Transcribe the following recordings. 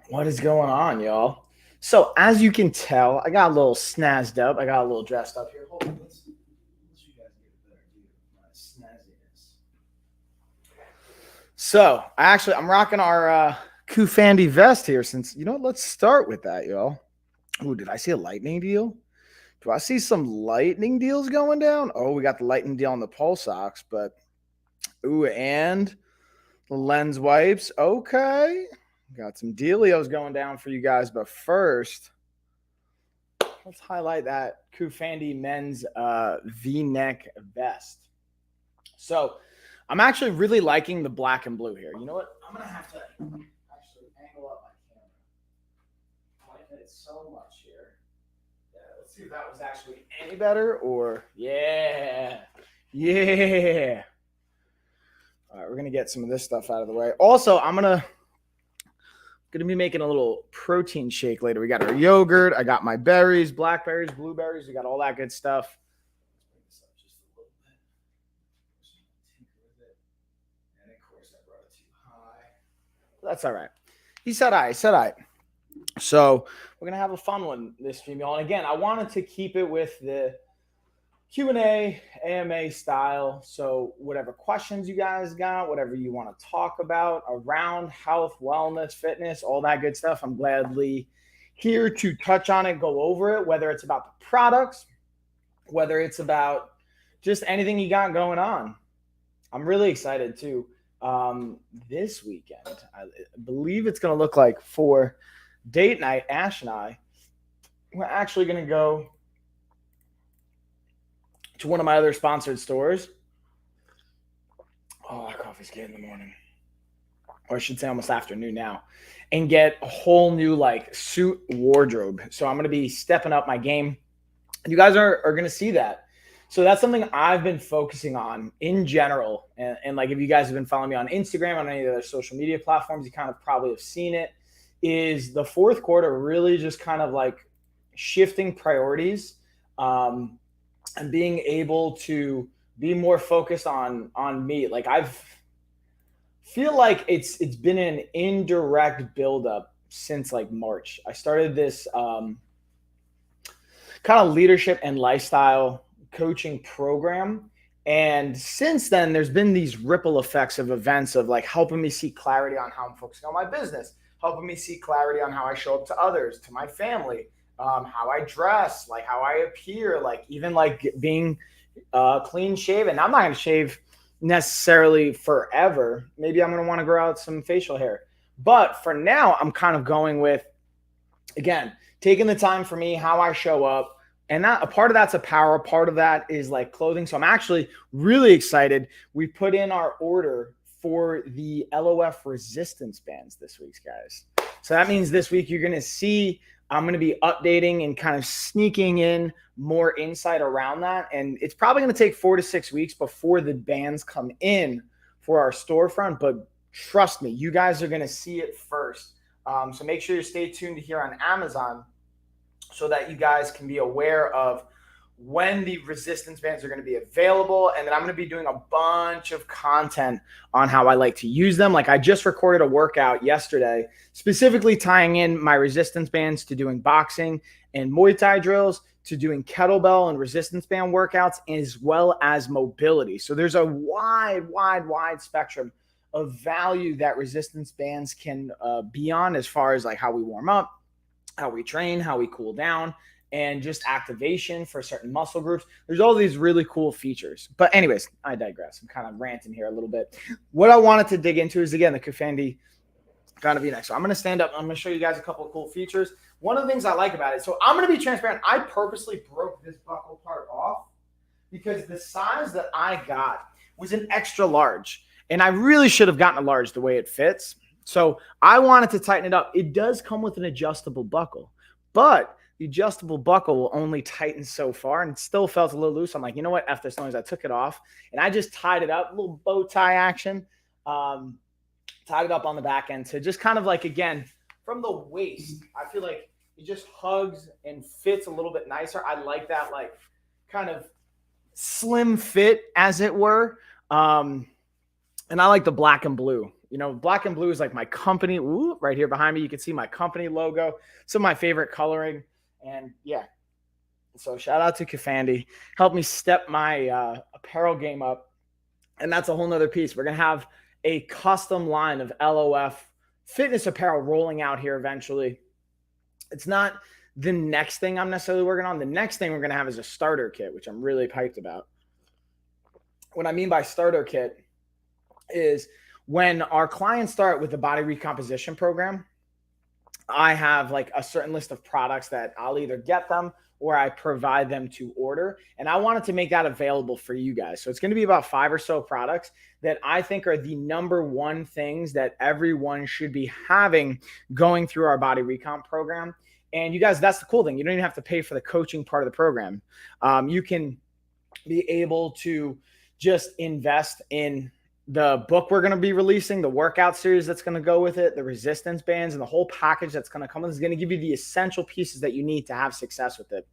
What is going on, y'all? So, as you can tell, I got a little snazzed up. I got a little dressed up here. Hold on, let's you guys get a better view of my snazziness. So, I'm rocking our Kufandi vest here. Since you know, let's start with that, y'all. Ooh, did I see a lightning deal? Do I see some lightning deals going down? Oh, we got the lightning deal on the pulse socks, but ooh, and the lens wipes. Okay, got some dealios going down for you guys, but first. Let's highlight that Kufandi men's V-neck vest. So I'm actually really liking the black and blue here. You know what? I'm gonna have to actually angle up my camera. I like it so much here. Yeah, let's see if that was actually any better or yeah, yeah. All right, we're gonna get some of this stuff out of the way. Also, I'm gonna be making a little protein shake later. We got our yogurt. I got my berries, blackberries, blueberries. We got all that good stuff. Let's bring this up just a little bit. And of course, I brought it too high. That's all right. He said I. He said I. So we're gonna have a fun one this stream, y'all. And again, I wanted to keep it with the Q&A, AMA style. So whatever questions you guys got, whatever you want to talk about around health, wellness, fitness, all that good stuff, I'm gladly here to touch on it, go over it, whether it's about the products, whether it's about just anything you got going on. I'm really excited too. This weekend, I believe it's going to look like for date night, Ash and I, we're actually going to go to one of my other sponsored stores. Oh, that coffee's good in the morning. Or I should say almost afternoon now. And get a whole new like suit wardrobe. So I'm gonna be stepping up my game. You guys are gonna see that. So that's something I've been focusing on in general. And like if you guys have been following me on Instagram, on any of the other social media platforms, you kind of probably have seen it. Is the fourth quarter really just kind of like shifting priorities, and being able to be more focused on me. Like I've feel like it's been an indirect buildup since like March. I started this kind of leadership and lifestyle coaching program. And since then, there's been these ripple effects of events of like helping me see clarity on how I'm focusing on my business, helping me see clarity on how I show up to others, to my family, how I dress, like how I appear, like even like being clean shaven. I'm not going to shave necessarily forever. Maybe I'm going to want to grow out some facial hair. But for now, I'm kind of going with, again, taking the time for me, how I show up. And that a part of that's a power, part of that is like clothing. So I'm actually really excited. We put in our order for the LOF resistance bands this week, guys. So that means this week you're going to see I'm going to be updating and kind of sneaking in more insight around that. And it's probably going to take 4 to 6 weeks before the bands come in for our storefront. But trust me, you guys are going to see it first. So make sure you stay tuned here on Amazon so that you guys can be aware of when the resistance bands are going to be available. And then I'm going to be doing a bunch of content on how I like to use them. Like I just recorded a workout yesterday, specifically tying in my resistance bands to doing boxing and Muay Thai drills, to doing kettlebell and resistance band workouts, as well as mobility. So there's a wide spectrum of value that resistance bands can be on, as far as like how we warm up, how we train, how we cool down, and just activation for certain muscle groups. There's all these really cool features. But anyways, I digress. I'm kind of ranting here a little bit. What I wanted to dig into is, again, the Kufandi kind of V-neck. So I'm going to stand up. I'm going to show you guys a couple of cool features. One of the things I like about it, so I'm going to be transparent. I purposely broke this buckle part off because the size that I got was an extra large. And I really should have gotten a large the way it fits. So I wanted to tighten it up. It does come with an adjustable buckle, but the adjustable buckle will only tighten so far, and it still felt a little loose. I'm like, you know what? After as long as I took it off, and I just tied it up, a little bow tie action, tied it up on the back end to just kind of like, again, from the waist, I feel like it just hugs and fits a little bit nicer. I like that like kind of slim fit, as it were. And I like the black and blue. You know, black and blue is like my company. Ooh, right here behind me, you can see my company logo. Some of my favorite coloring. And yeah, so shout out to Kafandi. Helped me step my apparel game up. And that's a whole nother piece. We're going to have a custom line of LOF fitness apparel rolling out here eventually. It's not the next thing I'm necessarily working on. The next thing we're going to have is a starter kit, which I'm really hyped about. What I mean by starter kit is when our clients start with the body recomposition program, I have like a certain list of products that I'll either get them or I provide them to order. And I wanted to make that available for you guys. So it's going to be about 5 or so products that I think are the number one things that everyone should be having going through our body recomp program. And you guys, that's the cool thing. You don't even have to pay for the coaching part of the program. You can be able to just invest in the book we're going to be releasing, the workout series that's going to go with it, the resistance bands, and the whole package that's going to come with is going to give you the essential pieces that you need to have success with it.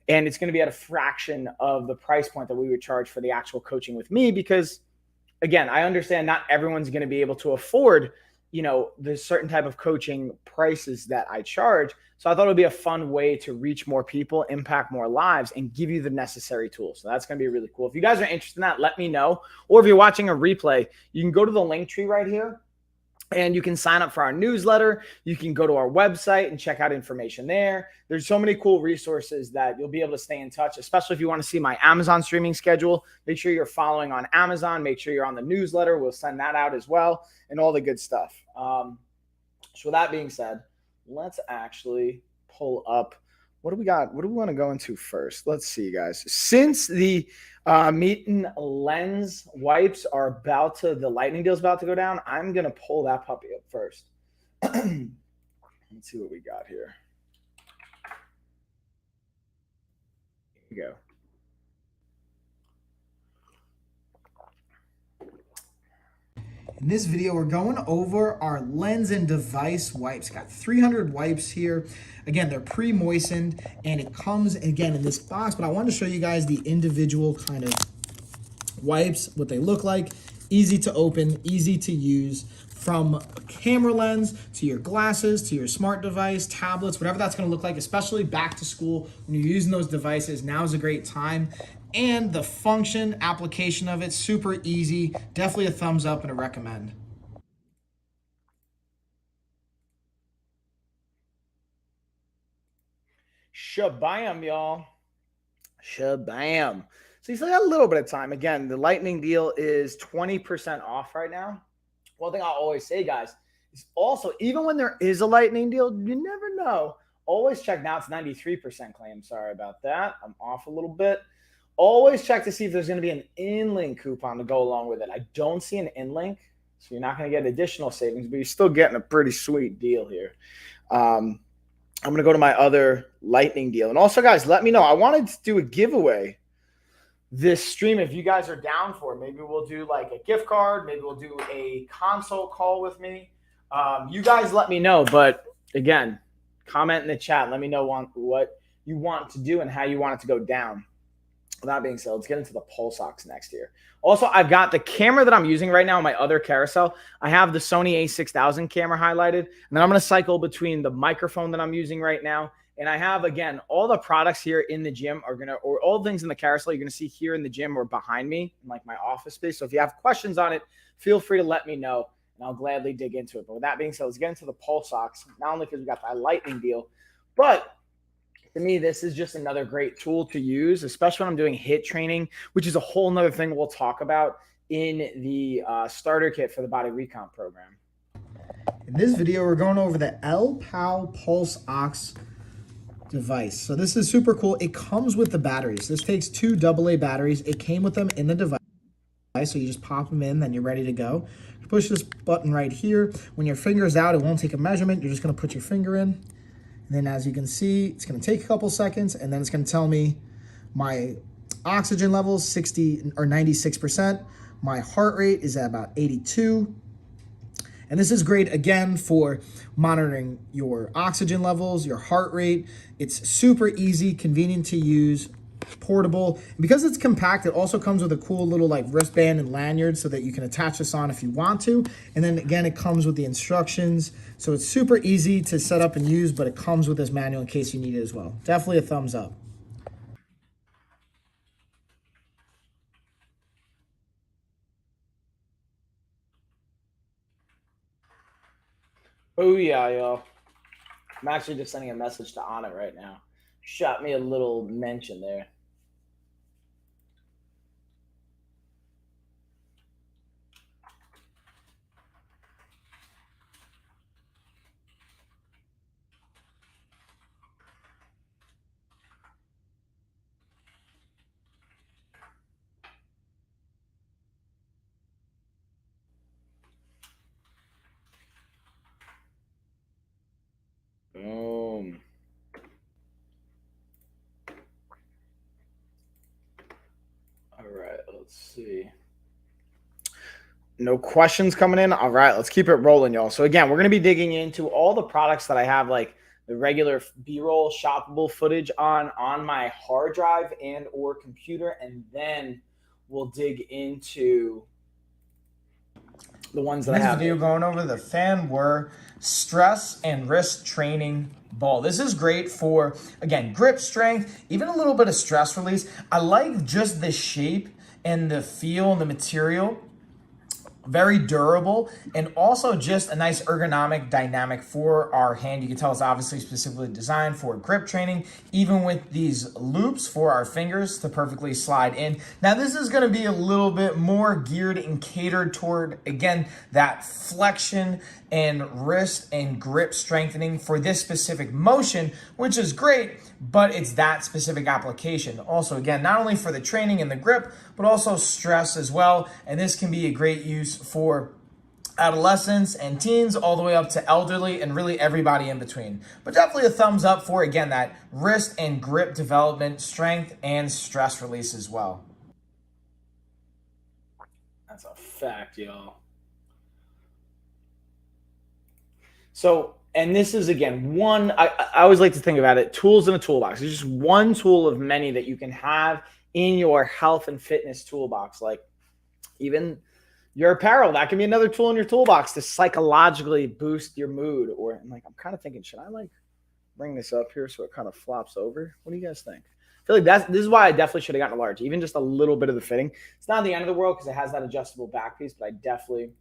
And it's going to be at a fraction of the price point that we would charge for the actual coaching with me, because again, I understand not everyone's going to be able to afford, you know, the certain type of coaching prices that I charge. So I thought it would be a fun way to reach more people, impact more lives, and give you the necessary tools. So that's going to be really cool. If you guys are interested in that, let me know. Or if you're watching a replay, you can go to the link tree right here and you can sign up for our newsletter. You can go to our website and check out information there. There's so many cool resources that you'll be able to stay in touch, especially if you want to see my Amazon streaming schedule. Make sure you're following on Amazon. Make sure you're on the newsletter. We'll send that out as well, and all the good stuff. So with that being said, let's actually pull up. What do we got? What do we want to go into first? Let's see, guys. Since the Meetin lens wipes are about to, the lightning deal is about to go down, I'm going to pull that puppy up first. Let's see what we got here. Here we go. In this video, we're going over our lens and device wipes. Got 300 wipes here. Again, they're pre-moistened, and it comes, again, in this box, but I wanted to show you guys the individual kind of wipes, what they look like. Easy to open, easy to use, from a camera lens to your glasses, to your smart device, tablets, whatever that's gonna look like, especially back to school. When you're using those devices, now is a great time. And the function, application of it, super easy. Definitely a thumbs up and a recommend. Shabam, y'all. Shabam. So you still got a little bit of time. Again, the lightning deal is 20% off right now. One thing I'll always say, guys, is also, even when there is a lightning deal, you never know. Always check. Now it's 93% claim. Sorry about that. I'm off a little bit. Always check to see if there's going to be an in-link coupon to go along with it. I don't see an in-link, so you're not going to get additional savings, but you're still getting a pretty sweet deal here. I'm going to go to my other lightning deal. And also, guys, let me know. I wanted to do a giveaway this stream if you guys are down for it. Maybe we'll do like a gift card. Maybe we'll do a consult call with me. You guys let me know. But again, comment in the chat. Let me know what you want to do and how you want it to go down. With that being said, let's get into the Pulse Ox next year. Also, I've got the camera that I'm using right now on my other carousel. I have the Sony a6000 camera highlighted. And then I'm going to cycle between the microphone that I'm using right now. And I have, again, all the products here in the gym are going to, or all the things in the carousel you're going to see here in the gym or behind me in like my office space. So if you have questions on it, feel free to let me know and I'll gladly dig into it. But with that being said, let's get into the Pulse Ox. Not only because we got that lightning deal, but to me, this is just another great tool to use, especially when I'm doing HIIT training, which is a whole nother thing we'll talk about in the starter kit for the body recomp program. In this video, we're going over the LPOW Pulse Ox device. So this is super cool. It comes with the batteries. This takes 2 AA batteries. It came with them in the device. So you just pop them in, then you're ready to go. You push this button right here. When your finger is out, it won't take a measurement. You're just going to put your finger in. And then as you can see, it's going to take a couple seconds, and then it's going to tell me my oxygen levels, 60 or 96%. My heart rate is at about 82. And this is great, again, for monitoring your oxygen levels, your heart rate. It's super easy, convenient to use. portable. And because it's compact, it also comes with a cool little like wristband and lanyard so that you can attach this on if you want to. And then again, it comes with the instructions. So it's super easy to set up and use, but it comes with this manual in case you need it as well. Definitely a thumbs up. Oh yeah, yo. I'm actually just sending a message to Anna right now. Shot me a little mention there. Boom. All right, let's see. No questions coming in. All right, let's keep it rolling, y'all. So again, we're going to be digging into all the products that I have, like the regular B-roll shoppable footage on my hard drive and or computer, and then we'll dig into the ones that I have. This video going over the Fanware stress and wrist training ball. This is great for, again, grip strength, even a little bit of stress release. I like just the shape and the feel and the material. Very durable, and also just a nice ergonomic dynamic for our hand. You can tell it's obviously specifically designed for grip training, even with these loops for our fingers to perfectly slide in. Now this is going to be a little bit more geared and catered toward, again, that flexion and wrist and grip strengthening for this specific motion, which is great, but it's that specific application. Also, again, not only for the training and the grip, but also stress as well. And this can be a great use for adolescents and teens all the way up to elderly and really everybody in between. But definitely a thumbs up for, again, that wrist and grip development, strength, and stress release as well. That's a fact, y'all. So, and this is, again, I always like to think about it, tools in a toolbox. It's just one tool of many that you can have in your health and fitness toolbox. Like even your apparel, that can be another tool in your toolbox to psychologically boost your mood. Or I'm kind of thinking, should I like bring this up here so it kind of flops over? What do you guys think? I feel like this is why I definitely should have gotten a large, even just a little bit of the fitting. It's not the end of the world because it has that adjustable back piece, but I definitely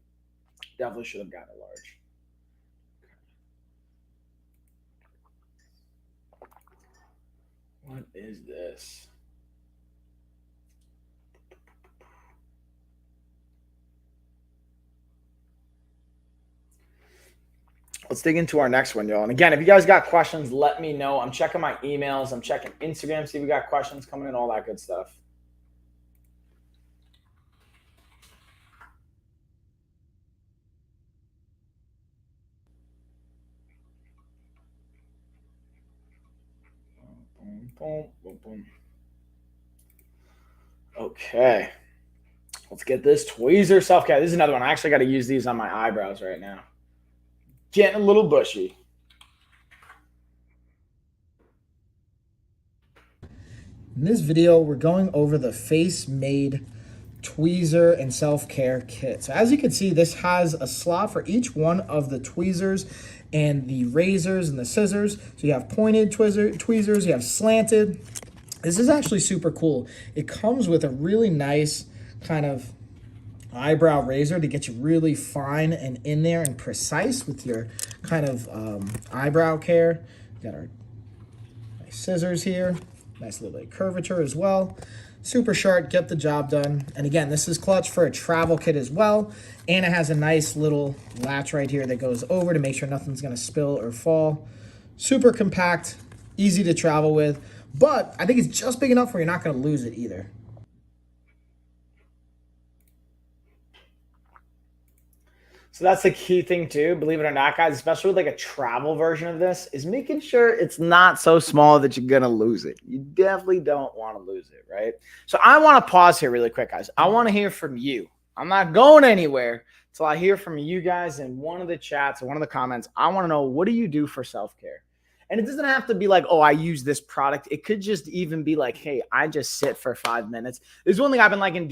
should have gotten a large. What is this? Let's dig into our next one, y'all. And again, if you guys got questions, let me know. I'm checking my emails. I'm checking Instagram, see if we got questions coming in, all that good stuff. Boom, boom, boom, boom. Okay. Let's get this tweezer self-care. This is another one. I actually got to use these on my eyebrows right now. Getting a little bushy. In this video, we're going over the Face-Made tweezer and self-care kit. So as you can see, this has a slot for each one of the tweezers and the razors and the scissors. So you have pointed tweezers, you have slanted. This is actually super cool. It comes with a really nice kind of eyebrow razor to get you really fine and in there and precise with your kind of eyebrow care. We got our nice scissors here, nice little bit of curvature as well. Super sharp, get the job done. And again, this is clutch for a travel kit as well. And it has a nice little latch right here that goes over to make sure nothing's gonna spill or fall. Super compact, easy to travel with, but I think it's just big enough where you're not gonna lose it either. So that's the key thing too, believe it or not, guys, especially with like a travel version of this, is making sure it's not so small that you're going to lose it. You definitely don't want to lose it, right? So I want to pause here really quick, guys. I want to hear from you. I'm not going anywhere until I hear from you guys in one of the chats or one of the comments. I want to know, what do you do for self-care? And it doesn't have to be like, oh, I use this product. It could just even be like, hey, I just sit for 5 minutes. There's one thing I've been liking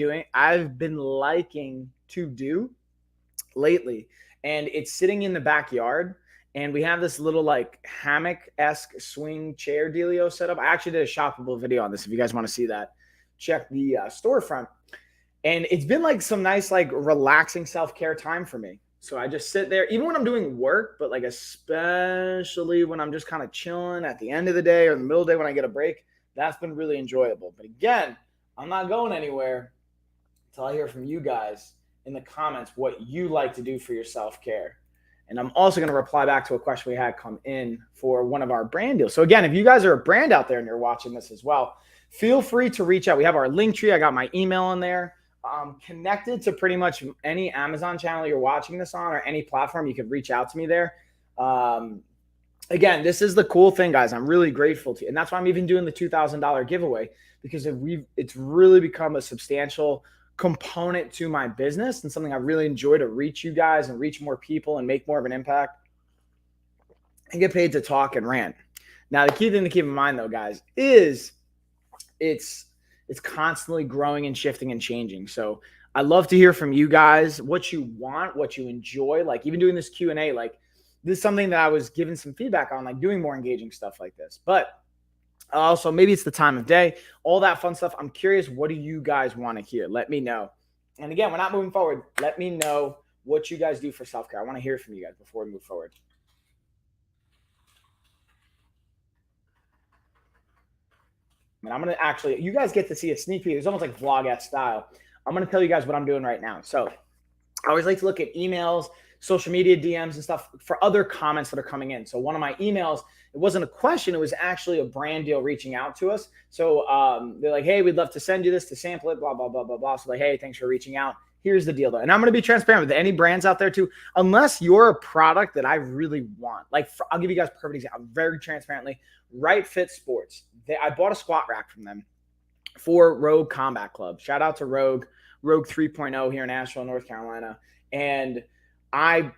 to do lately, and it's sitting in the backyard. And we have this little like hammock-esque swing chair dealio set up. I actually did a shoppable video on this. If you guys want to see that, check the storefront. And it's been like some nice, like relaxing self-care time for me. So I just sit there, even when I'm doing work, but like especially when I'm just kind of chilling at the end of the day or the middle of the day when I get a break. That's been really enjoyable. But again, I'm not going anywhere until I hear from you guys in the comments what you like to do for your self-care. And I'm also going to reply back to a question we had come in for one of our brand deals. So again, if you guys are a brand out there and you're watching this as well, feel free to reach out. We have our link tree. I got my email in there. Connected to pretty much any Amazon channel you're watching this on or any platform, you could reach out to me there. Again, this is the cool thing, guys. I'm really grateful to you. And that's why I'm even doing the $2,000 giveaway, because it's really become a substantial component to my business and something I really enjoy to reach you guys and reach more people and make more of an impact and get paid to talk and rant. Now, the key thing to keep in mind, though, guys, is it's constantly growing and shifting and changing. So I love to hear from you guys what you want, what you enjoy. Like even doing this Q&A, like this is something that I was given some feedback on, like doing more engaging stuff like this. But also maybe it's the time of day, all that fun stuff. I'm curious, what do you guys want to hear? Let me know. And again, we're not moving forward. Let me know what you guys do for self-care. I want to hear from you guys before we move forward. And I'm going to actually, you guys get to see a sneak peek. It's almost like vlog-esque style. I'm going to tell you guys what I'm doing right now. So I always like to look at emails, social media DMs and stuff for other comments that are coming in. So one of my emails, it wasn't a question. It was actually a brand deal reaching out to us. So they're like, hey, we'd love to send you this to sample it, blah, blah, blah, blah, blah. So like, hey, thanks for reaching out. Here's the deal though. And I'm going to be transparent with any brands out there too, unless you're a product that I really want. Like I'll give you guys a perfect example. Very transparently, Right Fit Sports. I bought a squat rack from them for Rogue Combat Club. Shout out to Rogue 3.0 here in Asheville, North Carolina. And I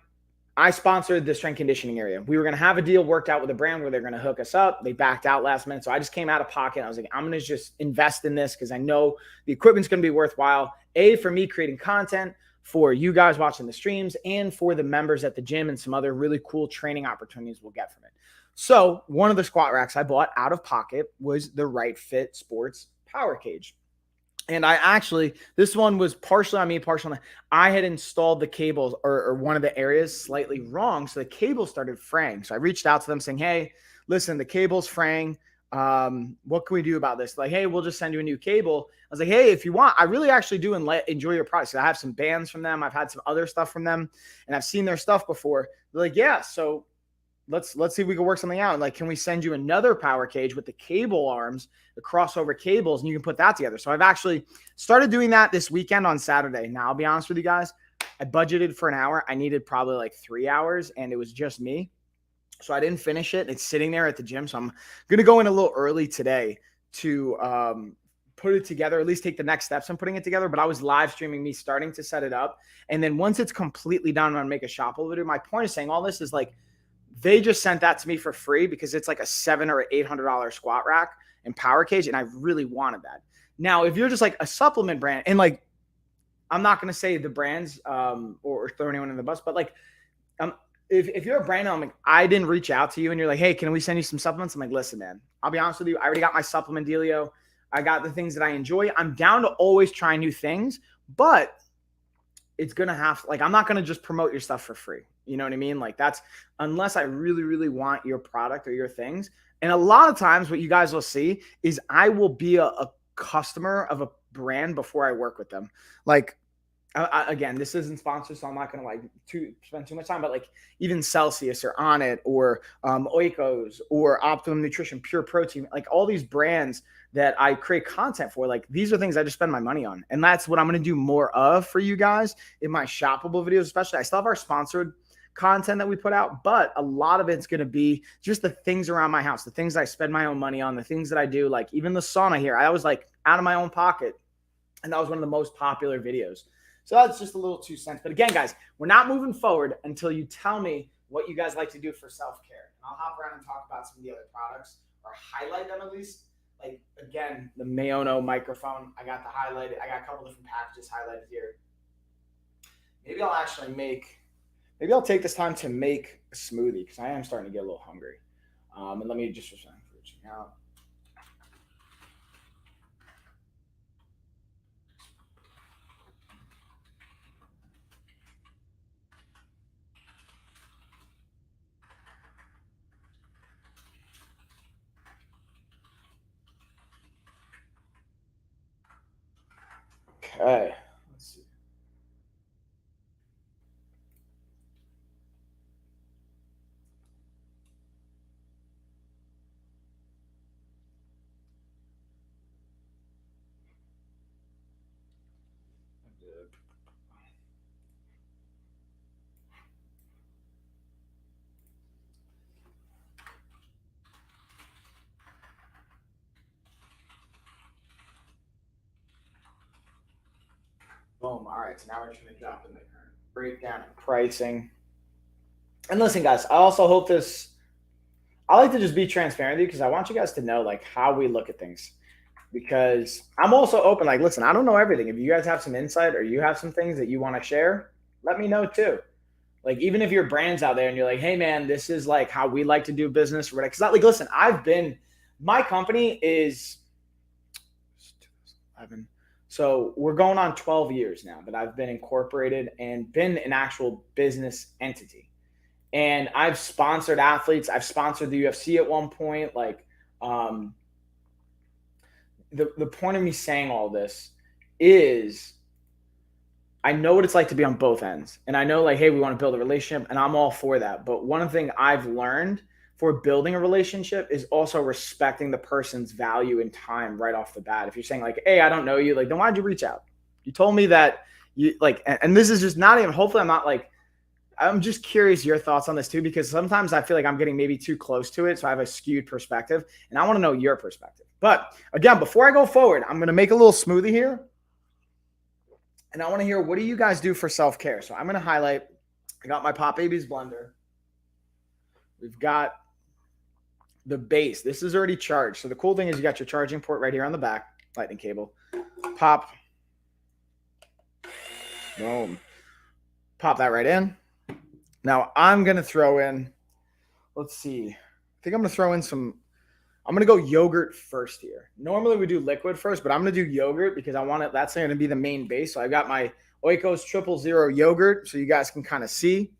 sponsored the strength conditioning area. We were going to have a deal worked out with a brand where they're going to hook us up. They backed out last minute. So I just came out of pocket. I was like, I'm going to just invest in this because I know the equipment's going to be worthwhile. For me creating content, for you guys watching the streams, and for the members at the gym and some other really cool training opportunities we'll get from it. So one of the squat racks I bought out of pocket was the Right Fit Sports Power Cage. And this one was partially on me, partially on I had installed the cables or one of the areas slightly wrong. So the cable started fraying. So I reached out to them saying, hey, listen, the cable's fraying. What can we do about this? Like, hey, we'll just send you a new cable. I was like, hey, if you want, I really actually do enjoy your product. So I have some bands from them. I've had some other stuff from them and I've seen their stuff before. They're like, yeah, so let's see if we can work something out. Like, can we send you another power cage with the cable arms, the crossover cables, and you can put that together? So I've actually started doing that this weekend on Saturday. Now, I'll be honest with you guys. I budgeted for an hour. I needed probably like 3 hours, and it was just me. So I didn't finish it. It's sitting there at the gym. So I'm going to go in a little early today to put it together, at least take the next steps in putting it together. But I was live streaming me starting to set it up. And then once it's completely done, I'm going to make a shoppable video. My point of saying all this is like, they just sent that to me for free because it's like a $700 or $800 squat rack and power cage. And I really wanted that. Now, if you're just like a supplement brand, and like, I'm not going to say the brands or throw anyone in the bus, but like, if you're a brand, I'm like, I didn't reach out to you and you're like, hey, can we send you some supplements? I'm like, listen, man, I'll be honest with you. I already got my supplement dealio. I got the things that I enjoy. I'm down to always try new things, but it's going to have, like, I'm not going to just promote your stuff for free. You know what I mean? Like that's, unless I really, really want your product or your things. And a lot of times what you guys will see is I will be a customer of a brand before I work with them. Like, again, this isn't sponsored, so I'm not going to like spend too much time, but like even Celsius or Onnit or Oikos or Optimum Nutrition, Pure Protein, like all these brands that I create content for, like these are things I just spend my money on. And that's what I'm going to do more of for you guys in my shoppable videos, especially. I still have our sponsored content that we put out, but a lot of it's going to be just the things around my house, the things I spend my own money on, the things that I do, like even the sauna here, I was like out of my own pocket. And that was one of the most popular videos. So that's just a little 2 cents. But again, guys, we're not moving forward until you tell me what you guys like to do for self-care. And I'll hop around and talk about some of the other products or highlight them at least. Like, again, the Maono microphone, I got the highlighted. I got a couple different packages highlighted here. Maybe I'll take this time to make a smoothie because I am starting to get a little hungry. And let me just reaching out. Okay, let's see. Boom. All right, so now we're just going to drop in the current breakdown and pricing. And listen, guys, I also hope I like to just be transparent with you because I want you guys to know like how we look at things. Because I'm also open, like, listen, I don't know everything. If you guys have some insight or you have some things that you want to share, let me know too. Like, even if your brand's out there and you're like, hey man, this is like how we like to do business or whatever. Because like, listen, my company is 2011. So we're going on 12 years now that I've been incorporated and been an actual business entity. And I've sponsored athletes. I've sponsored the UFC at one point. Like, the point of me saying all this is I know what it's like to be on both ends. And I know like, hey, we want to build a relationship and I'm all for that. But one thing I've learned for building a relationship is also respecting the person's value and time right off the bat. If you're saying like, hey, I don't know you, like, then why'd you reach out? You told me that you like, and this is just not even, hopefully I'm not like, I'm just curious your thoughts on this too, because sometimes I feel like I'm getting maybe too close to it. So I have a skewed perspective and I want to know your perspective. But again, before I go forward, I'm going to make a little smoothie here. And I want to hear, what do you guys do for self-care? So I'm going to highlight, I got my Pop Babies blender. We've got the base. This is already charged. So the cool thing is you got your charging port right here on the back, lightning cable. Pop. Boom. Pop that right in. Now I'm going to throw in, let's see. I think I'm going to throw in I'm going to go yogurt first here. Normally we do liquid first, but I'm going to do yogurt because I want it. That's going to be the main base. So I got my Oikos 000 yogurt so you guys can kind of see.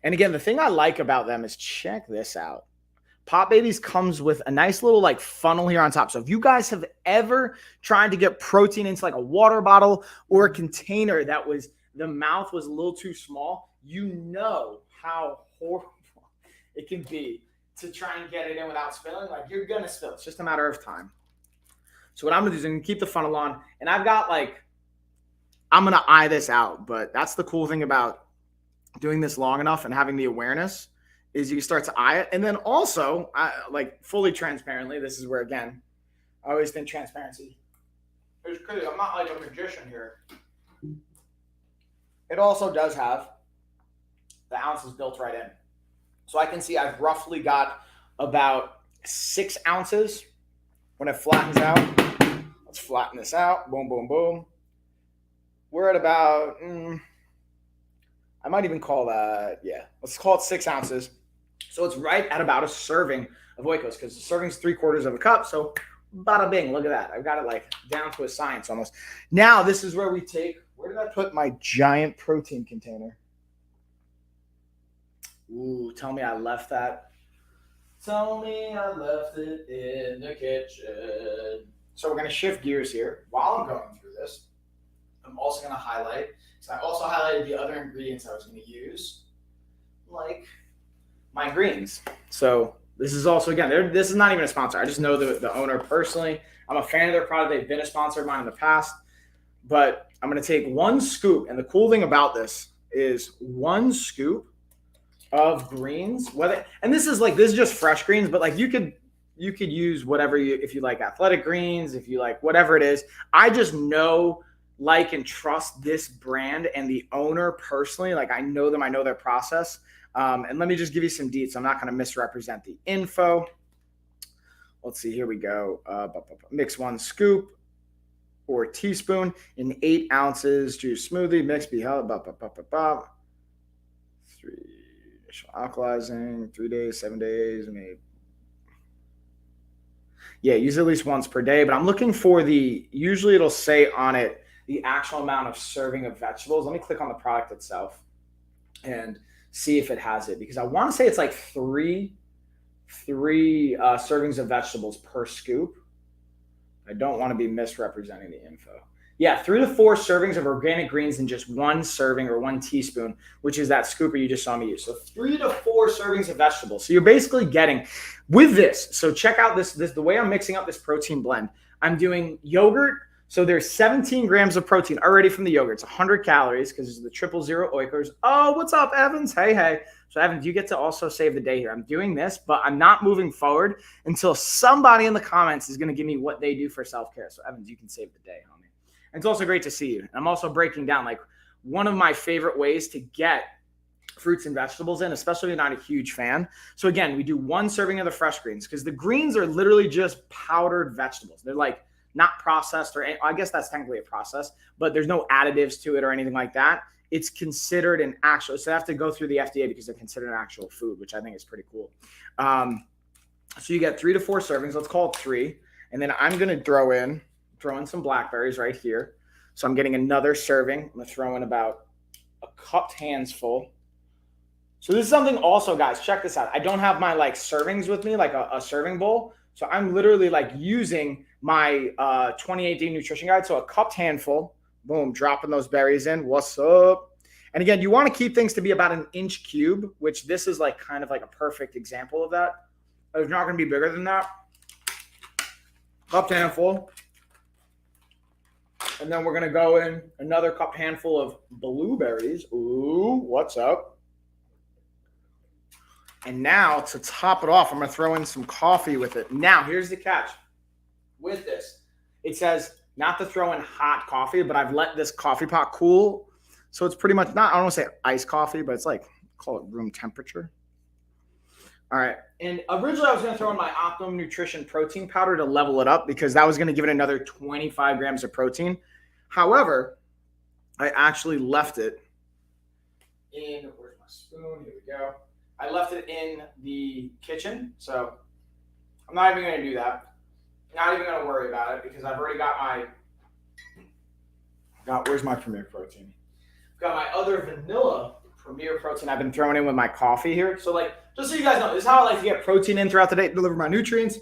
And again, the thing I like about them is check this out. Pop Babies comes with a nice little like funnel here on top. So if you guys have ever tried to get protein into like a water bottle or a container that the mouth was a little too small, you know how horrible it can be to try and get it in without spilling. Like, you're going to spill. It's just a matter of time. So what I'm going to do is I'm going to keep the funnel on. And I've got I'm going to eye this out. But that's the cool thing about doing this long enough and having the awareness is you start to eye it. And then also, fully transparently, this is where, again, I always think transparency is crazy. I'm not like a magician here. It also does have the ounces built right in. So I can see I've roughly got about 6 ounces. When it flattens out, let's flatten this out. Boom, boom, boom. We're at about, I might even call that, let's call it 6 ounces. So it's right at about a serving of Oikos because the serving's 3/4 of a cup. So bada bing, look at that. I've got it down to a science almost. Now this is where where did I put my giant protein container? Ooh, tell me I left that. Tell me I left it in the kitchen. So we're going to shift gears here. While I'm going through this, I'm also going to highlight. So I also highlighted the other ingredients I was going to use, like my greens. So this is also, again, this is not even a sponsor. I just know the owner personally. I'm a fan of their product. They've been a sponsor of mine in the past. But I'm going to take 1 scoop. And the cool thing about this is 1 scoop of greens, this is just fresh greens, but you could use whatever if you like athletic greens, if you like whatever it is. I just know, and trust this brand and the owner personally. I know them, I know their process. And let me just give you some deets. I'm not going to misrepresent the info. Let's see. Here we go. Mix 1 scoop or teaspoon in 8 ounces juice smoothie. Mix be held. 3 alkalizing. 3 days, 7 days. Maybe. Yeah, use at least once per day. But I'm looking for usually it'll say on it the actual amount of serving of vegetables. Let me click on the product itself and see if it has it, because I want to say it's like three servings of vegetables per scoop. I don't want to be misrepresenting the info. Yeah, 3 to 4 servings of organic greens in just 1 serving or 1 teaspoon, which is that scooper you just saw me use. So 3 to 4 servings of vegetables. So you're basically getting with this. So check out this the way I'm mixing up this protein blend. I'm doing yogurt. So there's 17 grams of protein already from the yogurt. It's 100 calories because it's the 000 oikos. Oh, what's up, Evans? Hey. So Evans, you get to also save the day here. I'm doing this, but I'm not moving forward until somebody in the comments is going to give me what they do for self-care. So Evans, you can save the day, homie. And it's also great to see you. And I'm also breaking down like one of my favorite ways to get fruits and vegetables in, especially if you're not a huge fan. So again, we do 1 serving of the fresh greens because the greens are literally just powdered vegetables. They're like not processed, or I guess that's technically a process, but there's no additives to it or anything like that. It's considered an actual, so they have to go through the FDA because they're considered an actual food, which I think is pretty cool. So you get 3 to 4 servings. Let's call it 3. And then I'm going to throw in some blackberries right here. So I'm getting another serving. I'm going to throw in about a cupped handsful. So this is something also, guys, check this out. I don't have my like servings with me, like a serving bowl. So I'm literally like using my 28-day nutrition guide. So a cupped handful, boom, dropping those berries in. What's up? And again, you want to keep things to be about an inch cube, which this is like kind of like a perfect example of that. It's not going to be bigger than that. Cupped handful. And then we're going to go in another cup handful of blueberries. Ooh, what's up? And now to top it off, I'm going to throw in some coffee with it. Now, here's the catch. With this, it says not to throw in hot coffee, but I've let this coffee pot cool. So it's pretty much not, I don't want to say iced coffee, but it's like, call it room temperature. All right. And originally I was going to throw in my Optimum Nutrition protein powder to level it up because that was going to give it another 25 grams of protein. However, I actually left it in, where's my spoon? Here we go. I left it in the kitchen. So I'm not even going to do that. Not even going to worry about it because I've already got where's my Premier Protein? Got my other vanilla Premier Protein I've been throwing in with my coffee here. So like, just so you guys know, this is how I like to get protein in throughout the day, deliver my nutrients.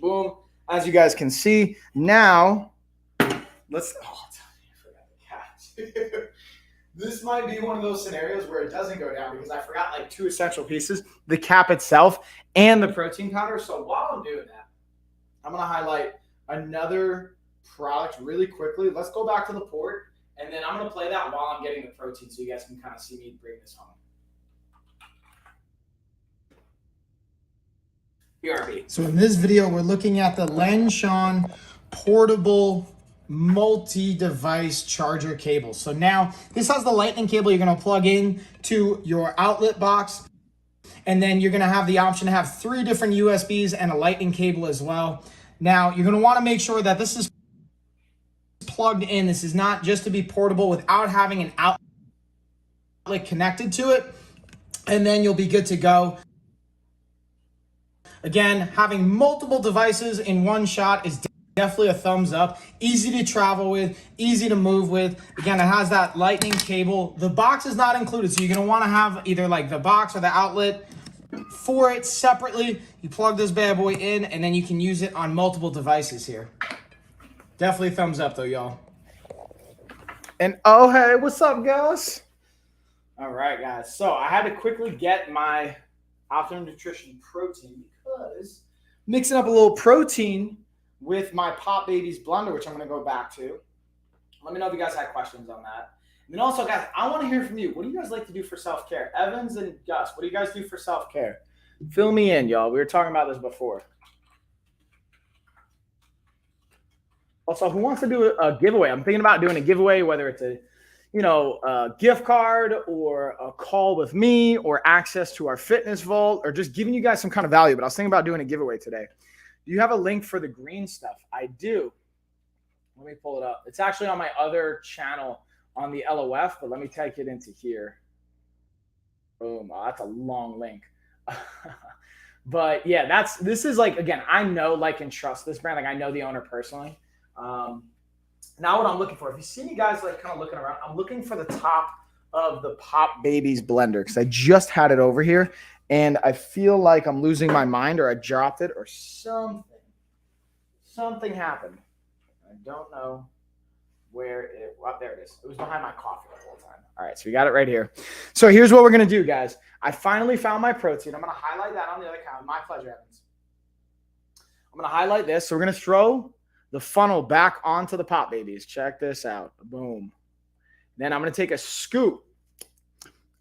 Boom. As you guys can see, now let's, this might be one of those scenarios where it doesn't go down because I forgot like 2 essential pieces, the cap itself and the protein powder. So while I'm doing that, I'm going to highlight another product really quickly. Let's go back to the port, and then I'm going to play that while I'm getting the protein so you guys can kind of see me bring this home. BRB. So in this video, we're looking at the Lenshan portable multi-device charger cable. So now this has the lightning cable you're going to plug in to your outlet box. And then you're going to have the option to have 3 different USBs and a lightning cable as well. Now, you're going to want to make sure that this is plugged in. This is not just to be portable without having an outlet connected to it. And then you'll be good to go. Again, having multiple devices in one shot is definitely a thumbs up. Easy to travel with, easy to move with. Again, it has that lightning cable. The box is not included, so you're going to want to have either like the box or the outlet for it separately. You plug this bad boy in, and then you can use it on multiple devices here. Definitely thumbs up though, y'all. And oh, hey, what's up, guys? All right, guys. So I had to quickly get my Optimum Nutrition protein because mixing up a little protein with my Pop Babies blender, which I'm going to go back to. Let me know if you guys had questions on that. And then also, guys, I want to hear from you. What do you guys like to do for self-care? Evans and Gus, what do you guys do for self-care? Fill me in, y'all. We were talking about this before. Also, who wants to do a giveaway? I'm thinking about doing a giveaway, whether it's a, a gift card or a call with me or access to our fitness vault or just giving you guys some kind of value. But I was thinking about doing a giveaway today. Do you have a link for the green stuff? I do. Let me pull it up. It's actually on my other channel on the LOF, but let me take it into here. Boom. Oh, that's a long link. But yeah, this is like, again, I know, like, and trust this brand. Like, I know the owner personally. Now what I'm looking for, if you see me guys like kind of looking around, I'm looking for the top of the Pop Babies blender because I just had it over here and I feel like I'm losing my mind or I dropped it or something. Something happened. I don't know where it, well, there it is. It was behind my coffee the whole time. All right, so we got it right here. So here's what we're going to do, guys. I finally found my protein. I'm going to highlight that on the other account. My pleasure, Evans. I'm going to highlight this. So we're going to throw the funnel back onto the Pop Babies. Check this out. Boom. Then I'm going to take a scoop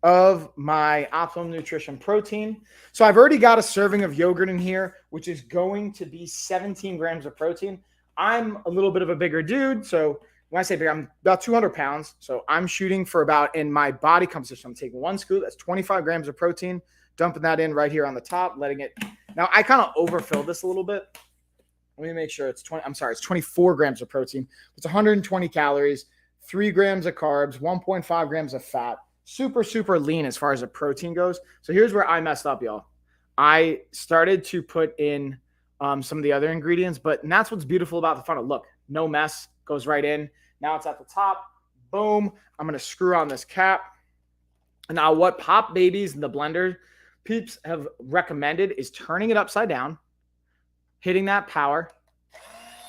of my Optimum Nutrition protein. So I've already got a serving of yogurt in here, which is going to be 17 grams of protein. I'm a little bit of a bigger dude. So when I say big, I'm about 200 pounds. So I'm shooting for about, in my body composition, I'm taking one scoop. That's 25 grams of protein, dumping that in right here on the top, letting it. Now I kind of overfilled this a little bit. Let me make sure it's 24 grams of protein. It's 120 calories, 3 grams of carbs, 1.5 grams of fat. Super, super lean as far as the protein goes. So here's where I messed up, y'all. I started to put in some of the other ingredients, and that's what's beautiful about the funnel. Look, no mess, goes right in. Now it's at the top. Boom. I'm going to screw on this cap. And now what Pop Babies and the blender peeps have recommended is turning it upside down, hitting that power,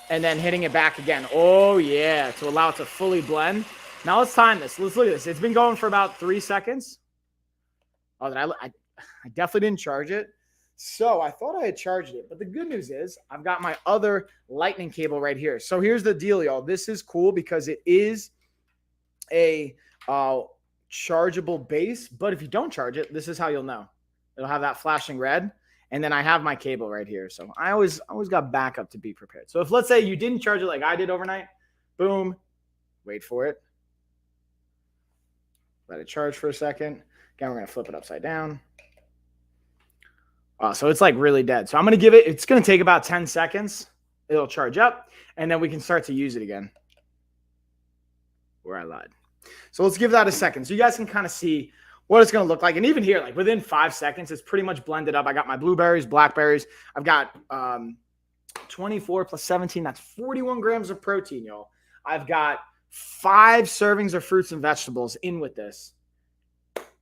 and then hitting it back again. Oh, yeah, to allow it to fully blend. Now let's time this. Let's look at this. It's been going for about 3 seconds. Oh, I definitely didn't charge it. So I thought I had charged it. But the good news is I've got my other lightning cable right here. So here's the deal, y'all. This is cool because it is a chargeable base. But if you don't charge it, this is how you'll know. It'll have that flashing red. And then I have my cable right here. So I always got backup to be prepared. So if, let's say, you didn't charge it like I did overnight, boom, wait for it. Let it charge for a second. Again, we're going to flip it upside down. So it's like really dead. So I'm going to give it, it's going to take about 10 seconds. It'll charge up and then we can start to use it again. Where I lied. So let's give that a second. So you guys can kind of see what it's going to look like. And even here, like within 5 seconds, it's pretty much blended up. I got my blueberries, blackberries. I've got 24 plus 17. That's 41 grams of protein, y'all. I've got 5 servings of fruits and vegetables in with this.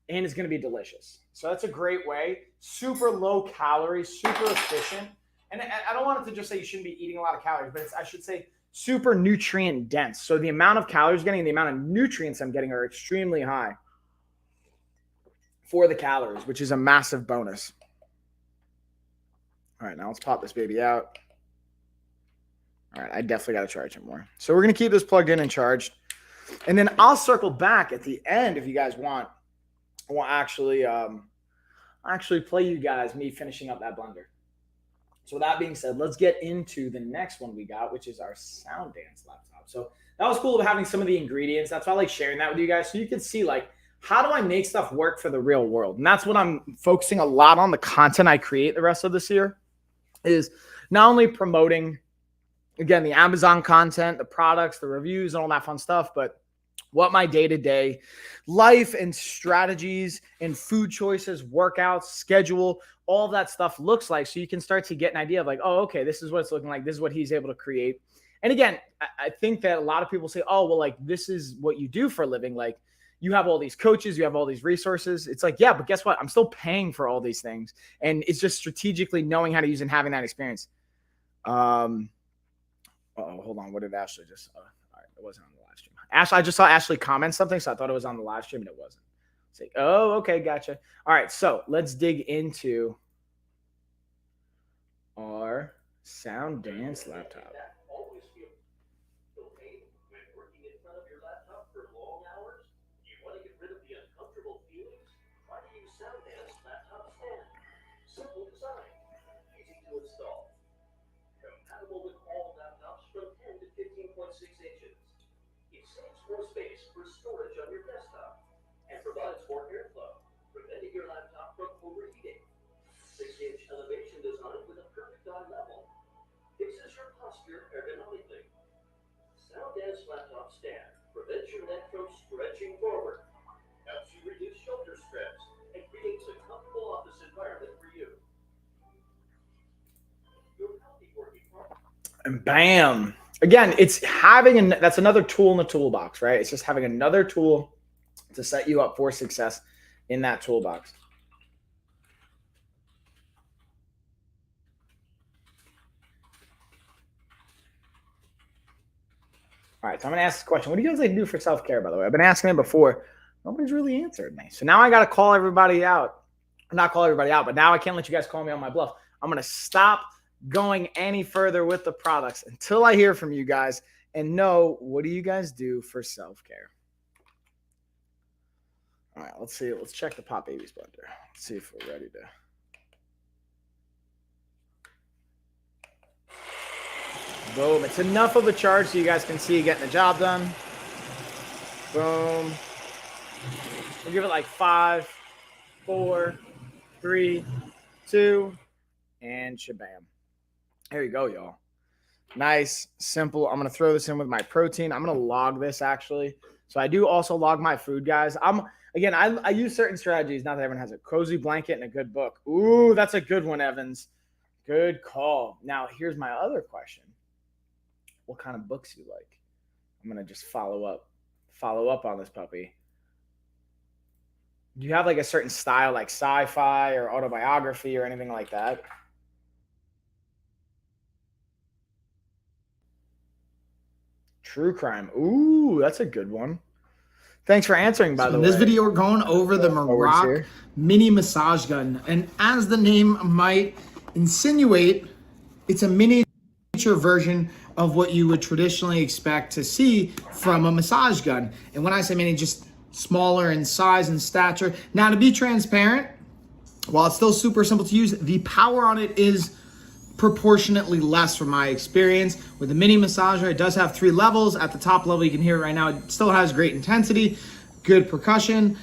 And it's going to be delicious. So that's a great way. Super low calories, super efficient. And I don't want it to just say you shouldn't be eating a lot of calories, but I should say super nutrient dense. So the amount of calories getting and the amount of nutrients I'm getting are extremely high for the calories, which is a massive bonus. All right, now let's pop this baby out. All right, I definitely got to charge it more. So we're going to keep this plugged in and charged. And then I'll circle back at the end if you guys want. I will actually play you guys me finishing up that blender. So with that being said, let's get into the next one we got, which is our Sound Dance laptop. So that was cool having some of the ingredients. That's why I like sharing that with you guys so you can see, like, how do I make stuff work for the real world? And that's what I'm focusing a lot on. The content I create the rest of this year is not only promoting, again, the Amazon content, the products, the reviews, and all that fun stuff, but what my day-to-day life and strategies and food choices, workouts, schedule, all of that stuff looks like, so you can start to get an idea of like, oh, okay, this is what it's looking like. This is what he's able to create. And again, I think that a lot of people say, oh, well, like, this is what you do for a living. Like, you have all these coaches, you have all these resources. It's like, yeah, but guess what? I'm still paying for all these things. And it's just strategically knowing how to use and having that experience. Hold on. What did Ashley just, all right, it wasn't on the live stream. I just saw Ashley comment something, so I thought it was on the live stream, and it wasn't. Say, oh, okay, gotcha. All right, so let's dig into our Sound Dance laptop. And bam. Again, it's having that's another tool in the toolbox, right? It's just having another tool to set you up for success in that toolbox. All right, so I'm going to ask this question. What do you guys like to do for self-care, by the way? I've been asking it before. Nobody's really answered me. So now I got to call everybody out. Not call everybody out, but now I can't let you guys call me on my bluff. I'm going to stop going any further with the products until I hear from you guys and know, what do you guys do for self-care? All right, let's see. Let's check the Pot Babies blender. Let's see if we're ready to. Boom. It's enough of a charge so you guys can see getting the job done. Boom. We'll give it like 5, 4, 3, 2, and shabam. There you go, y'all. Nice, simple. I'm going to throw this in with my protein. I'm going to log this, actually. So I do also log my food, guys. I use certain strategies. Not that everyone has a cozy blanket and a good book. Ooh, that's a good one, Evans. Good call. Now, here's my other question. What kind of books you like? I'm going to just follow up on this puppy. Do you have like a certain style, like sci-fi or autobiography or anything like that? True crime. Ooh, that's a good one. Thanks for answering, by the way. In this video, we're going over the Meroc mini massage gun. And as the name might insinuate, it's a miniature version of what you would traditionally expect to see from a massage gun. And when I say mini, just smaller in size and stature. Now, to be transparent, while it's still super simple to use, the power on it is proportionately less from my experience. With the mini massager, it does have 3 levels. At the top level, you can hear it right now, it still has great intensity, good percussion,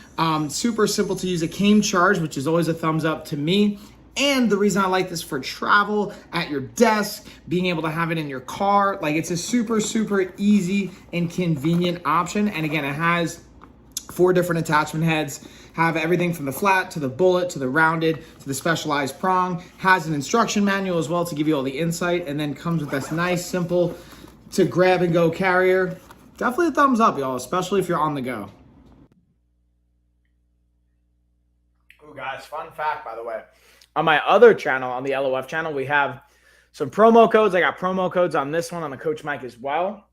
super simple to use. It came charged, which is always a thumbs up to me. And the reason I like this for travel, at your desk, being able to have it in your car, like it's a super, super easy and convenient option. And again, it has 4 different attachment heads, have everything from the flat to the bullet to the rounded to the specialized prong, has an instruction manual as well to give you all the insight, and then comes with this nice, simple to grab and go carrier. Definitely a thumbs up, y'all, especially if you're on the go. Ooh, guys, fun fact, by the way. On my other channel, on the LOF channel, we have some promo codes. I got promo codes on this one, on the Coach Mike as well.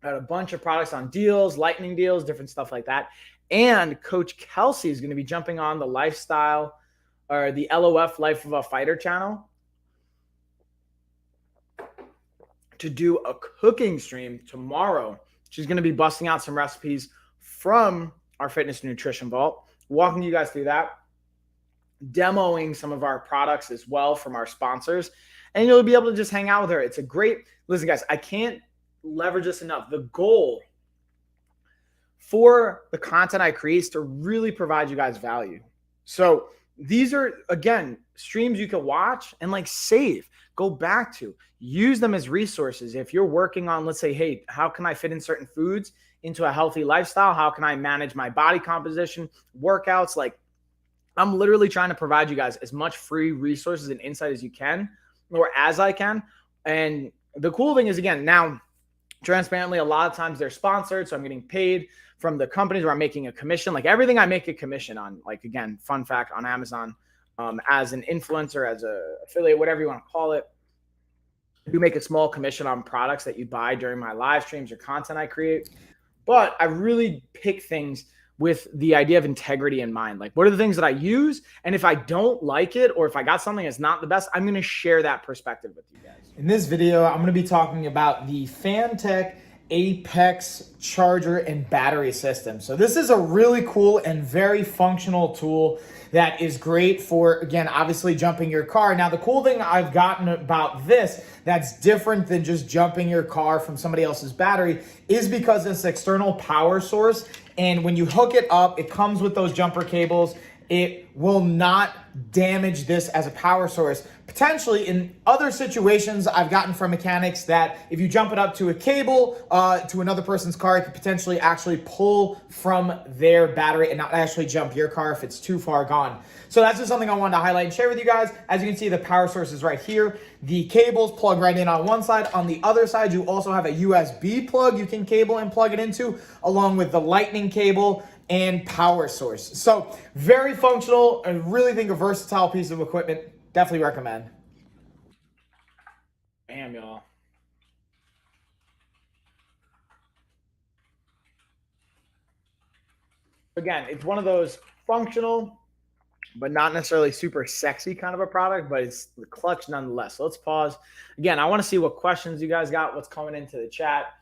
I got a bunch of products on deals, lightning deals, different stuff like that. And Coach Kelsey is going to be jumping on the lifestyle or the LOF Life of a Fighter channel to do a cooking stream tomorrow. She's going to be busting out some recipes from our fitness nutrition vault, walking you guys through that, demoing some of our products as well from our sponsors, and you'll be able to just hang out with her. It's a great, listen guys, I can't leverage this enough. The goal for the content I create is to really provide you guys value. So these are, again, streams you can watch and like save, go back to, use them as resources. If you're working on, let's say, hey, how can I fit in certain foods into a healthy lifestyle? How can I manage my body composition, workouts? Like, I'm literally trying to provide you guys as much free resources and insight as you can, or as I can. And the cool thing is, again, now transparently, a lot of times they're sponsored. So I'm getting paid from the companies where I'm making a commission. Like everything I make a commission on, like, again, fun fact, on Amazon, as an influencer, as a affiliate, whatever you want to call it. You make a small commission on products that you buy during my live streams or content I create. But I really pick things with the idea of integrity in mind. Like, what are the things that I use? And if I don't like it, or if I got something that's not the best, I'm going to share that perspective with you guys. In this video, I'm going to be talking about the Phanteks Apex charger and battery system. So this is a really cool and very functional tool that is great for, again, obviously jumping your car. Now, the cool thing I've gotten about this that's different than just jumping your car from somebody else's battery is because it's external power source. And when you hook it up, it comes with those jumper cables. It will not damage this as a power source. Potentially in other situations, I've gotten from mechanics that if you jump it up to a cable to another person's car, it could potentially actually pull from their battery and not actually jump your car if it's too far gone. So that's just something I wanted to highlight and share with you guys. As you can see, the power source is right here. The cables plug right in on one side. On the other side, you also have a USB plug you can cable and plug it into, along with the lightning cable and power source. So very functional. I really think a versatile piece of equipment. Definitely recommend. Bam, y'all. Again, it's one of those functional, but not necessarily super sexy kind of a product, but it's the clutch nonetheless. So let's pause. Again, I want to see what questions you guys got, what's coming into the chat,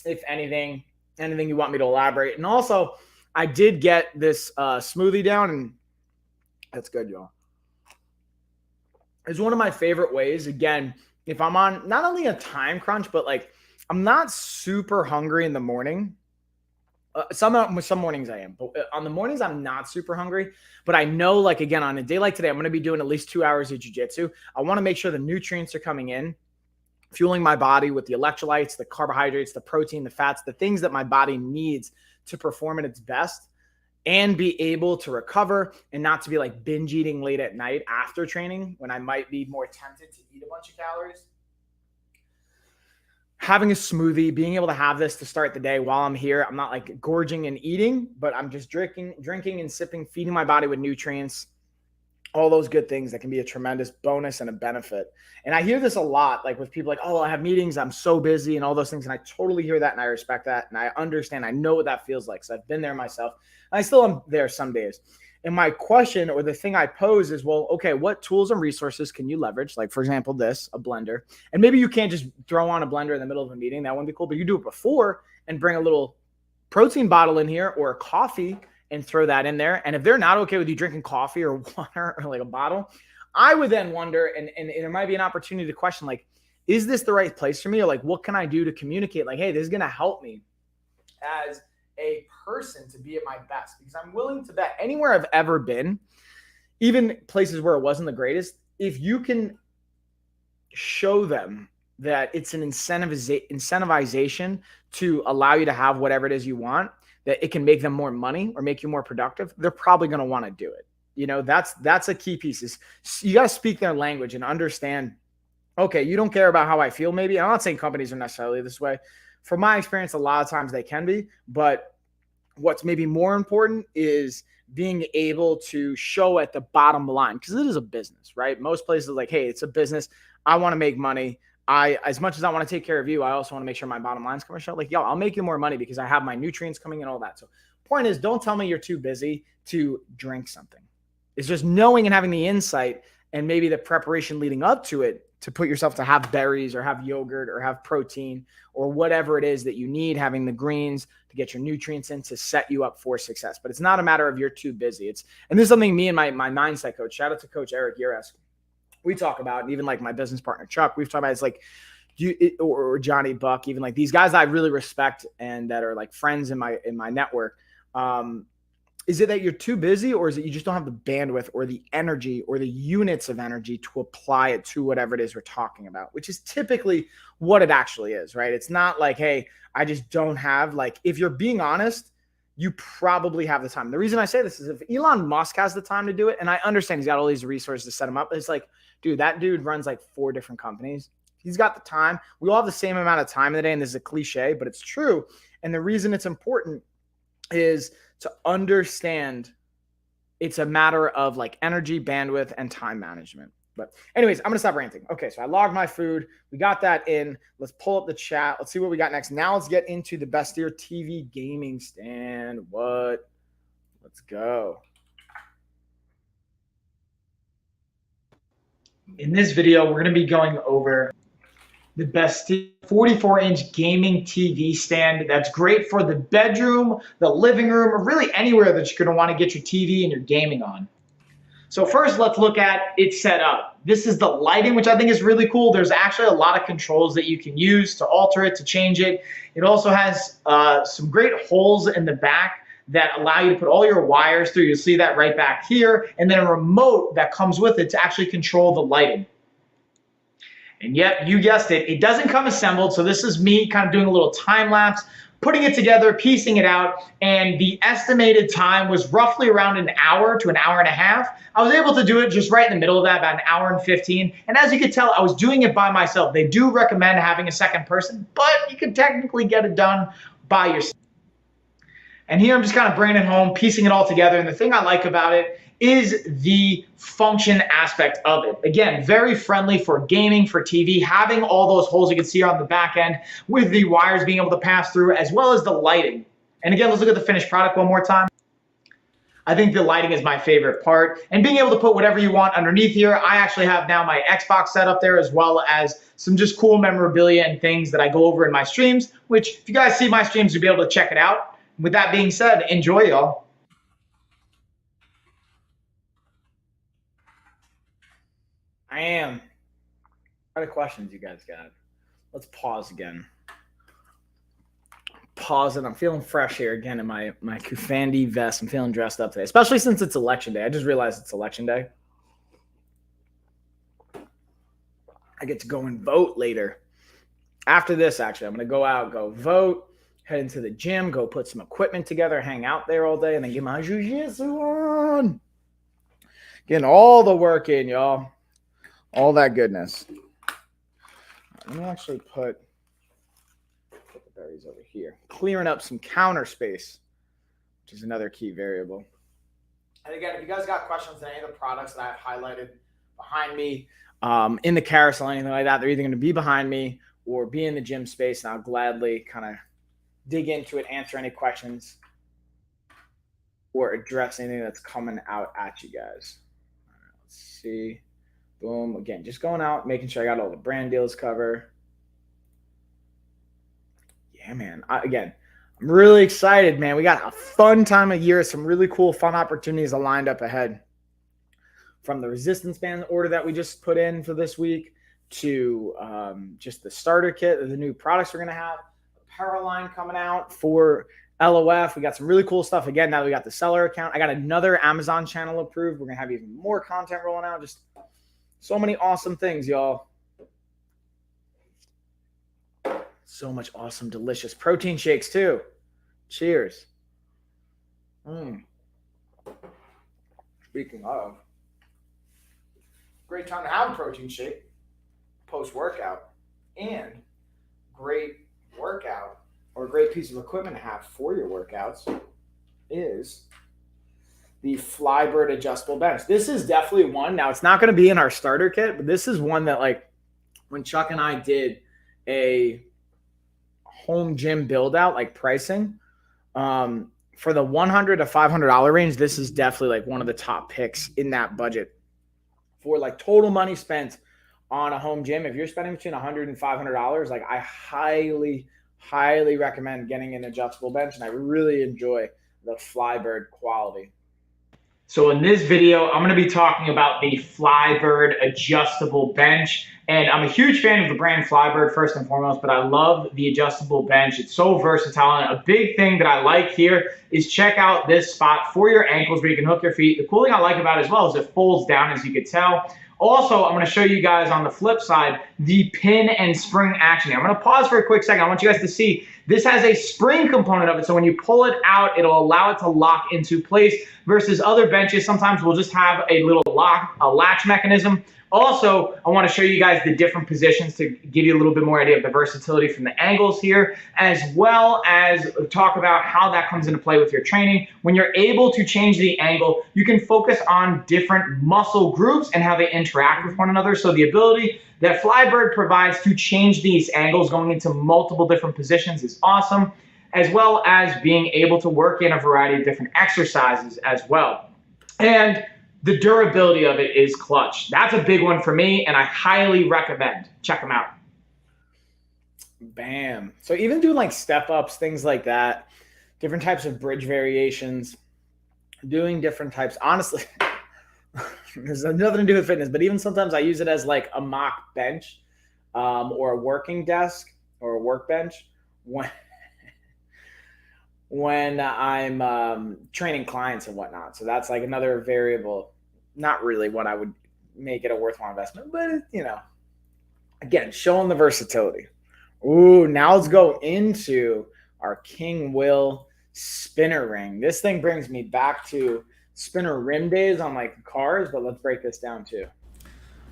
if anything you want me to elaborate. And also, I did get this smoothie down, and that's good, y'all. It's one of my favorite ways. Again, if I'm on not only a time crunch, but like I'm not super hungry in the morning. Some mornings I am, but on the mornings I'm not super hungry. But I know, like, again, on a day like today, I'm going to be doing at least 2 hours of jiu-jitsu. I want to make sure the nutrients are coming in, fueling my body with the electrolytes, the carbohydrates, the protein, the fats, the things that my body needs to perform at its best and be able to recover and not to be like binge eating late at night after training when I might be more tempted to eat a bunch of calories. Having a smoothie, being able to have this to start the day while I'm here. I'm not like gorging and eating, but I'm just drinking and sipping, feeding my body with nutrients, all those good things that can be a tremendous bonus and a benefit. And I hear this a lot, like with people like, oh, I have meetings, I'm so busy and all those things. And I totally hear that and I respect that. And I understand, I know what that feels like. So I've been there myself. I still am there some days. And my question, or the thing I pose, is, well, okay, what tools and resources can you leverage? Like, for example, this, a blender. And maybe you can't just throw on a blender in the middle of a meeting. That wouldn't be cool. But you do it before and bring a little protein bottle in here or a coffee and throw that in there. And if they're not okay with you drinking coffee or water or like a bottle, I would then wonder, and there might be an opportunity to question, like, is this the right place for me? Or like, what can I do to communicate? Like, hey, this is going to help me as a person to be at my best, because I'm willing to bet anywhere I've ever been, even places where it wasn't the greatest, if you can show them that it's an incentivization to allow you to have whatever it is you want, that it can make them more money or make you more productive, they're probably going to want to do it. You know, that's a key piece, is you got to speak their language and understand, okay, you don't care about how I feel. Maybe I'm not saying companies are necessarily this way. From my experience, a lot of times they can be, but what's maybe more important is being able to show at the bottom line, because it is a business, right? Most places are like, hey, it's a business. I want to make money. As much as I want to take care of you, I also want to make sure my bottom line's coming out. Like, yo, I'll make you more money because I have my nutrients coming in, all that. So point is, don't tell me you're too busy to drink something. It's just knowing and having the insight and maybe the preparation leading up to it to put yourself to have berries or have yogurt or have protein or whatever it is that you need, having the greens to get your nutrients in to set you up for success. But it's not a matter of you're too busy. And this is something me and my mindset coach, shout out to Coach Eric Uresk, we talk about, and even like my business partner, Chuck, we've talked about, it's like, or Johnny Buck, even like these guys that I really respect and that are like friends in my network. Is it that you're too busy, or is it you just don't have the bandwidth or the energy or the units of energy to apply it to whatever it is we're talking about, which is typically what it actually is, right? It's not like, hey, I just don't have, like, if you're being honest, you probably have the time. The reason I say this is if Elon Musk has the time to do it, and I understand he's got all these resources to set him up, it's like, dude, that dude runs like 4 different companies. He's got the time. We all have the same amount of time in the day, and this is a cliche, but it's true. And the reason it's important is to understand it's a matter of like energy, bandwidth, and time management. But anyways, I'm going to stop ranting. Okay, so I logged my food. We got that in. Let's pull up the chat. Let's see what we got next. Now let's get into the Bestier TV gaming stand. Let's go. In this video, we're going to be going over the Bestier 44-inch gaming TV stand that's great for the bedroom, the living room, or really anywhere that you're going to want to get your TV and your gaming on. So first, let's look at its setup. This is the lighting, which I think is really cool. There's actually a lot of controls that you can use to alter it, to change it. It also has some great holes in the back that allow you to put all your wires through. You'll see that right back here, and then a remote that comes with it to actually control the lighting. And yep, you guessed it, it doesn't come assembled. So this is me kind of doing a little time lapse, putting it together, piecing it out, and the estimated time was roughly around an hour to an hour and a half. I was able to do it just right in the middle of that, about an hour and 15. And as you can tell, I was doing it by myself. They do recommend having a second person, but you can technically get it done by yourself. And here I'm just kind of bringing it home, piecing it all together. And the thing I like about it is the function aspect of it. Again, very friendly for gaming, for TV, having all those holes you can see on the back end with the wires being able to pass through, as well as the lighting. And again, let's look at the finished product one more time. I think the lighting is my favorite part, and being able to put whatever you want underneath here. I actually have now my Xbox set up there, as well as some just cool memorabilia and things that I go over in my streams, which if you guys see my streams, you'll be able to check it out. With that being said, enjoy, y'all. I am. What other questions you guys got? Let's pause again. Pause it. I'm feeling fresh here again in my Kufandi vest. I'm feeling dressed up today, especially since it's election day. I just realized it's election day. I get to go and vote later. After this, actually, I'm going to go out, go vote, head into the gym, go put some equipment together, hang out there all day, and then get my jiu-jitsu on. Getting all the work in, y'all. All that goodness. Let me actually put the berries over here. Clearing up some counter space, which is another key variable. And again, if you guys got questions on any of the products that I've highlighted behind me, in the carousel, anything like that, they're either going to be behind me or be in the gym space, and I'll gladly kind of dig into it, answer any questions, or address anything that's coming out at you guys. All right, let's see. Boom. Again, just going out, making sure I got all the brand deals covered. Yeah, man. I'm really excited, man. We got a fun time of year. Some really cool, fun opportunities are lined up ahead. From the resistance band order that we just put in for this week to just the starter kit of the new products we're going to have. Apparel line coming out for LOF. We got some really cool stuff. Again, now that we got the seller account. I got another Amazon channel approved. We're going to have even more content rolling out. Just so many awesome things, y'all. So much awesome, delicious protein shakes, too. Cheers. Speaking of, great time to have a protein shake post-workout, and great workout or a great piece of equipment to have for your workouts is the Flybird adjustable bench. This is definitely one. Now, it's not going to be in our starter kit, but this is one that, like, when Chuck and I did a home gym build out, like pricing, for the $100 to $500 range, this is definitely like one of the top picks in that budget for like total money spent on a home gym. If you're spending between $100 and $500, like I highly recommend getting an adjustable bench, and I really enjoy the Flybird quality. So in this video, I'm going to be talking about the Flybird adjustable bench. And I'm a huge fan of the brand Flybird first and foremost, but I love the adjustable bench. It's so versatile. And a big thing that I like here is check out this spot for your ankles where you can hook your feet. The cool thing I like about it as well is it folds down, as you can tell. Also, I'm going to show you guys on the flip side the pin and spring action. I'm going to pause for a quick second. I want you guys to see this has a spring component of it. So when you pull it out, it'll allow it to lock into place versus other benches. Sometimes we'll just have a little lock, a latch mechanism. Also, I want to show you guys the different positions to give you a little bit more idea of the versatility from the angles here, as well as talk about how that comes into play with your training. When you're able to change the angle, you can focus on different muscle groups and how they interact with one another. So the ability that Flybird provides to change these angles going into multiple different positions is awesome, as well as being able to work in a variety of different exercises as well. And the durability of it is clutch. That's a big one for me, and I highly recommend. Check them out. Bam. So even doing like step-ups, things like that, different types of bridge variations, doing different types. Honestly, there's nothing to do with fitness, but even sometimes I use it as like a mock bench or a working desk or a workbench. when I'm training clients and whatnot. So that's like another variable. Not really what I would make it a worthwhile investment, but again, showing the versatility. Ooh, now let's go into our King Will spinner ring. This thing brings me back to spinner rim days on like cars, but let's break this down too.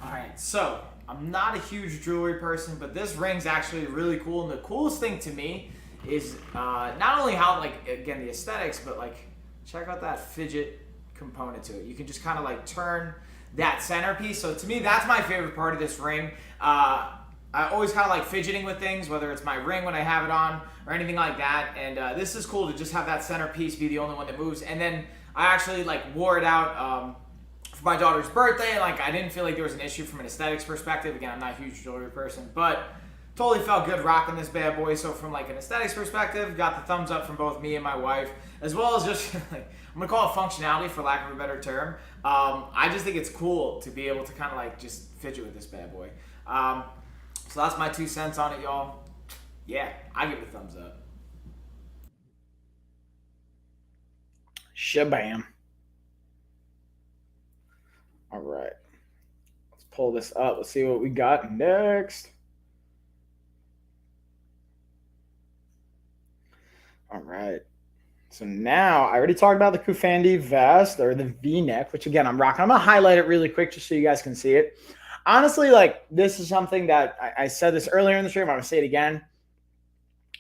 All right, so I'm not a huge jewelry person, but this ring's actually really cool. And the coolest thing to me is not only how, like, again, the aesthetics, but like, check out that fidget component to it. You can just kind of like turn that centerpiece. So to me, that's my favorite part of this ring. I always kind of like fidgeting with things, whether it's my ring when I have it on or anything like that. And this is cool to just have that centerpiece be the only one that moves. And then I actually like wore it out. For my daughter's birthday, and like I didn't feel like there was an issue from an aesthetics perspective. Again, I'm not a huge jewelry person, but totally felt good rocking this bad boy. So from like an aesthetics perspective, got the thumbs up from both me and my wife, as well as just like, I'm gonna call it functionality for lack of a better term. I just think it's cool to be able to kind of like just fidget with this bad boy. So that's my 2 cents on it, y'all. Yeah, I give it a thumbs up. Shabam. All right. Let's pull this up. Let's see what we got next. All right. So now I already talked about the Kufandi vest or the V-neck, which again I'm rocking. I'm gonna highlight it really quick just so you guys can see it. Honestly, like this is something that I said this earlier in the stream. I'm gonna say it again.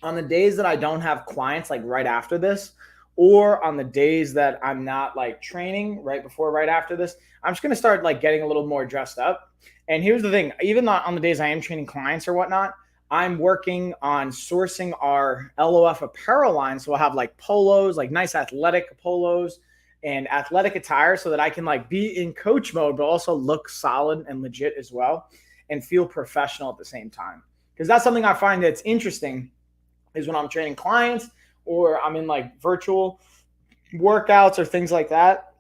On the days that I don't have clients, like right after this, or on the days that I'm not like training right before, right after this, I'm just gonna start like getting a little more dressed up. And here's the thing: even on the days I am training clients or whatnot, I'm working on sourcing our LOF apparel line. So we'll have like polos, like nice athletic polos and athletic attire so that I can like be in coach mode, but also look solid and legit as well and feel professional at the same time. Because that's something I find that's interesting is when I'm training clients or I'm in like virtual workouts or things like that.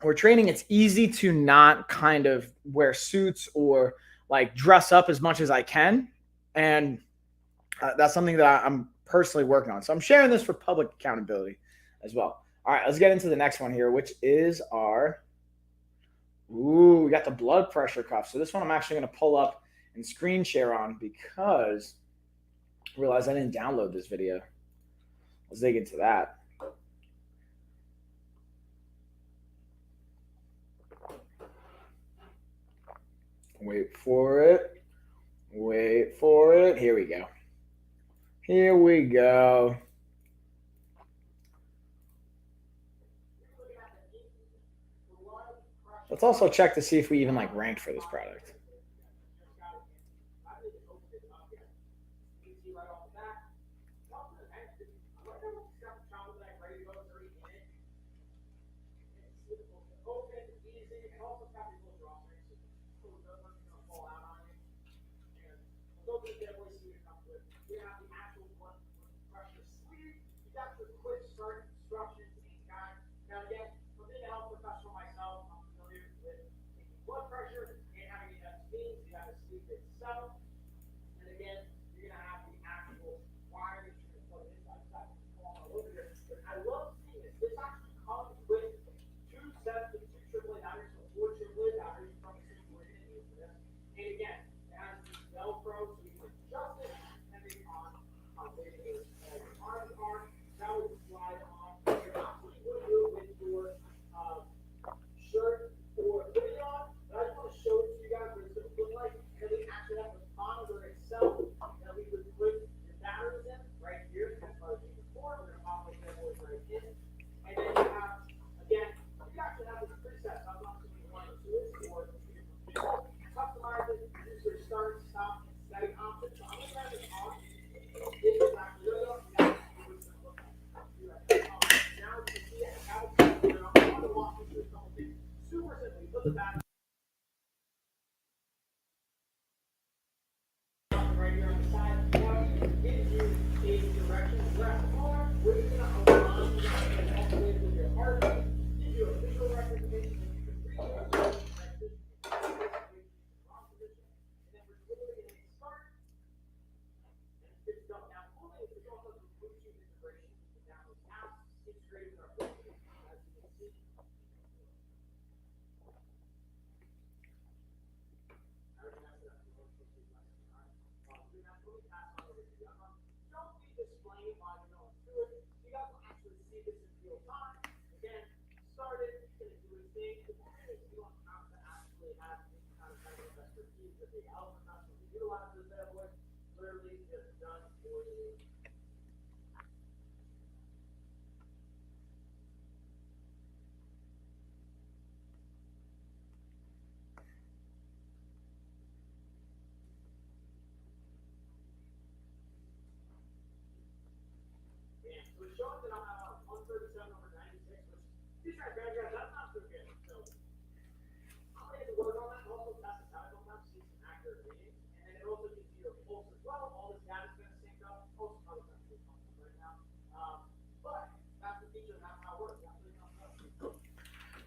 Or training, it's easy to not kind of wear suits or like dress up as much as I can. And that's something that I'm personally working on. So I'm sharing this for public accountability as well. All right, let's get into the next one here, which is our, ooh, we got the blood pressure cuff. So this one I'm actually going to pull up and screen share on because I realized I didn't download this video. Let's dig into that. Wait for it. Wait for it. Here we go. Here we go. Let's also check to see if we even like ranked for this product.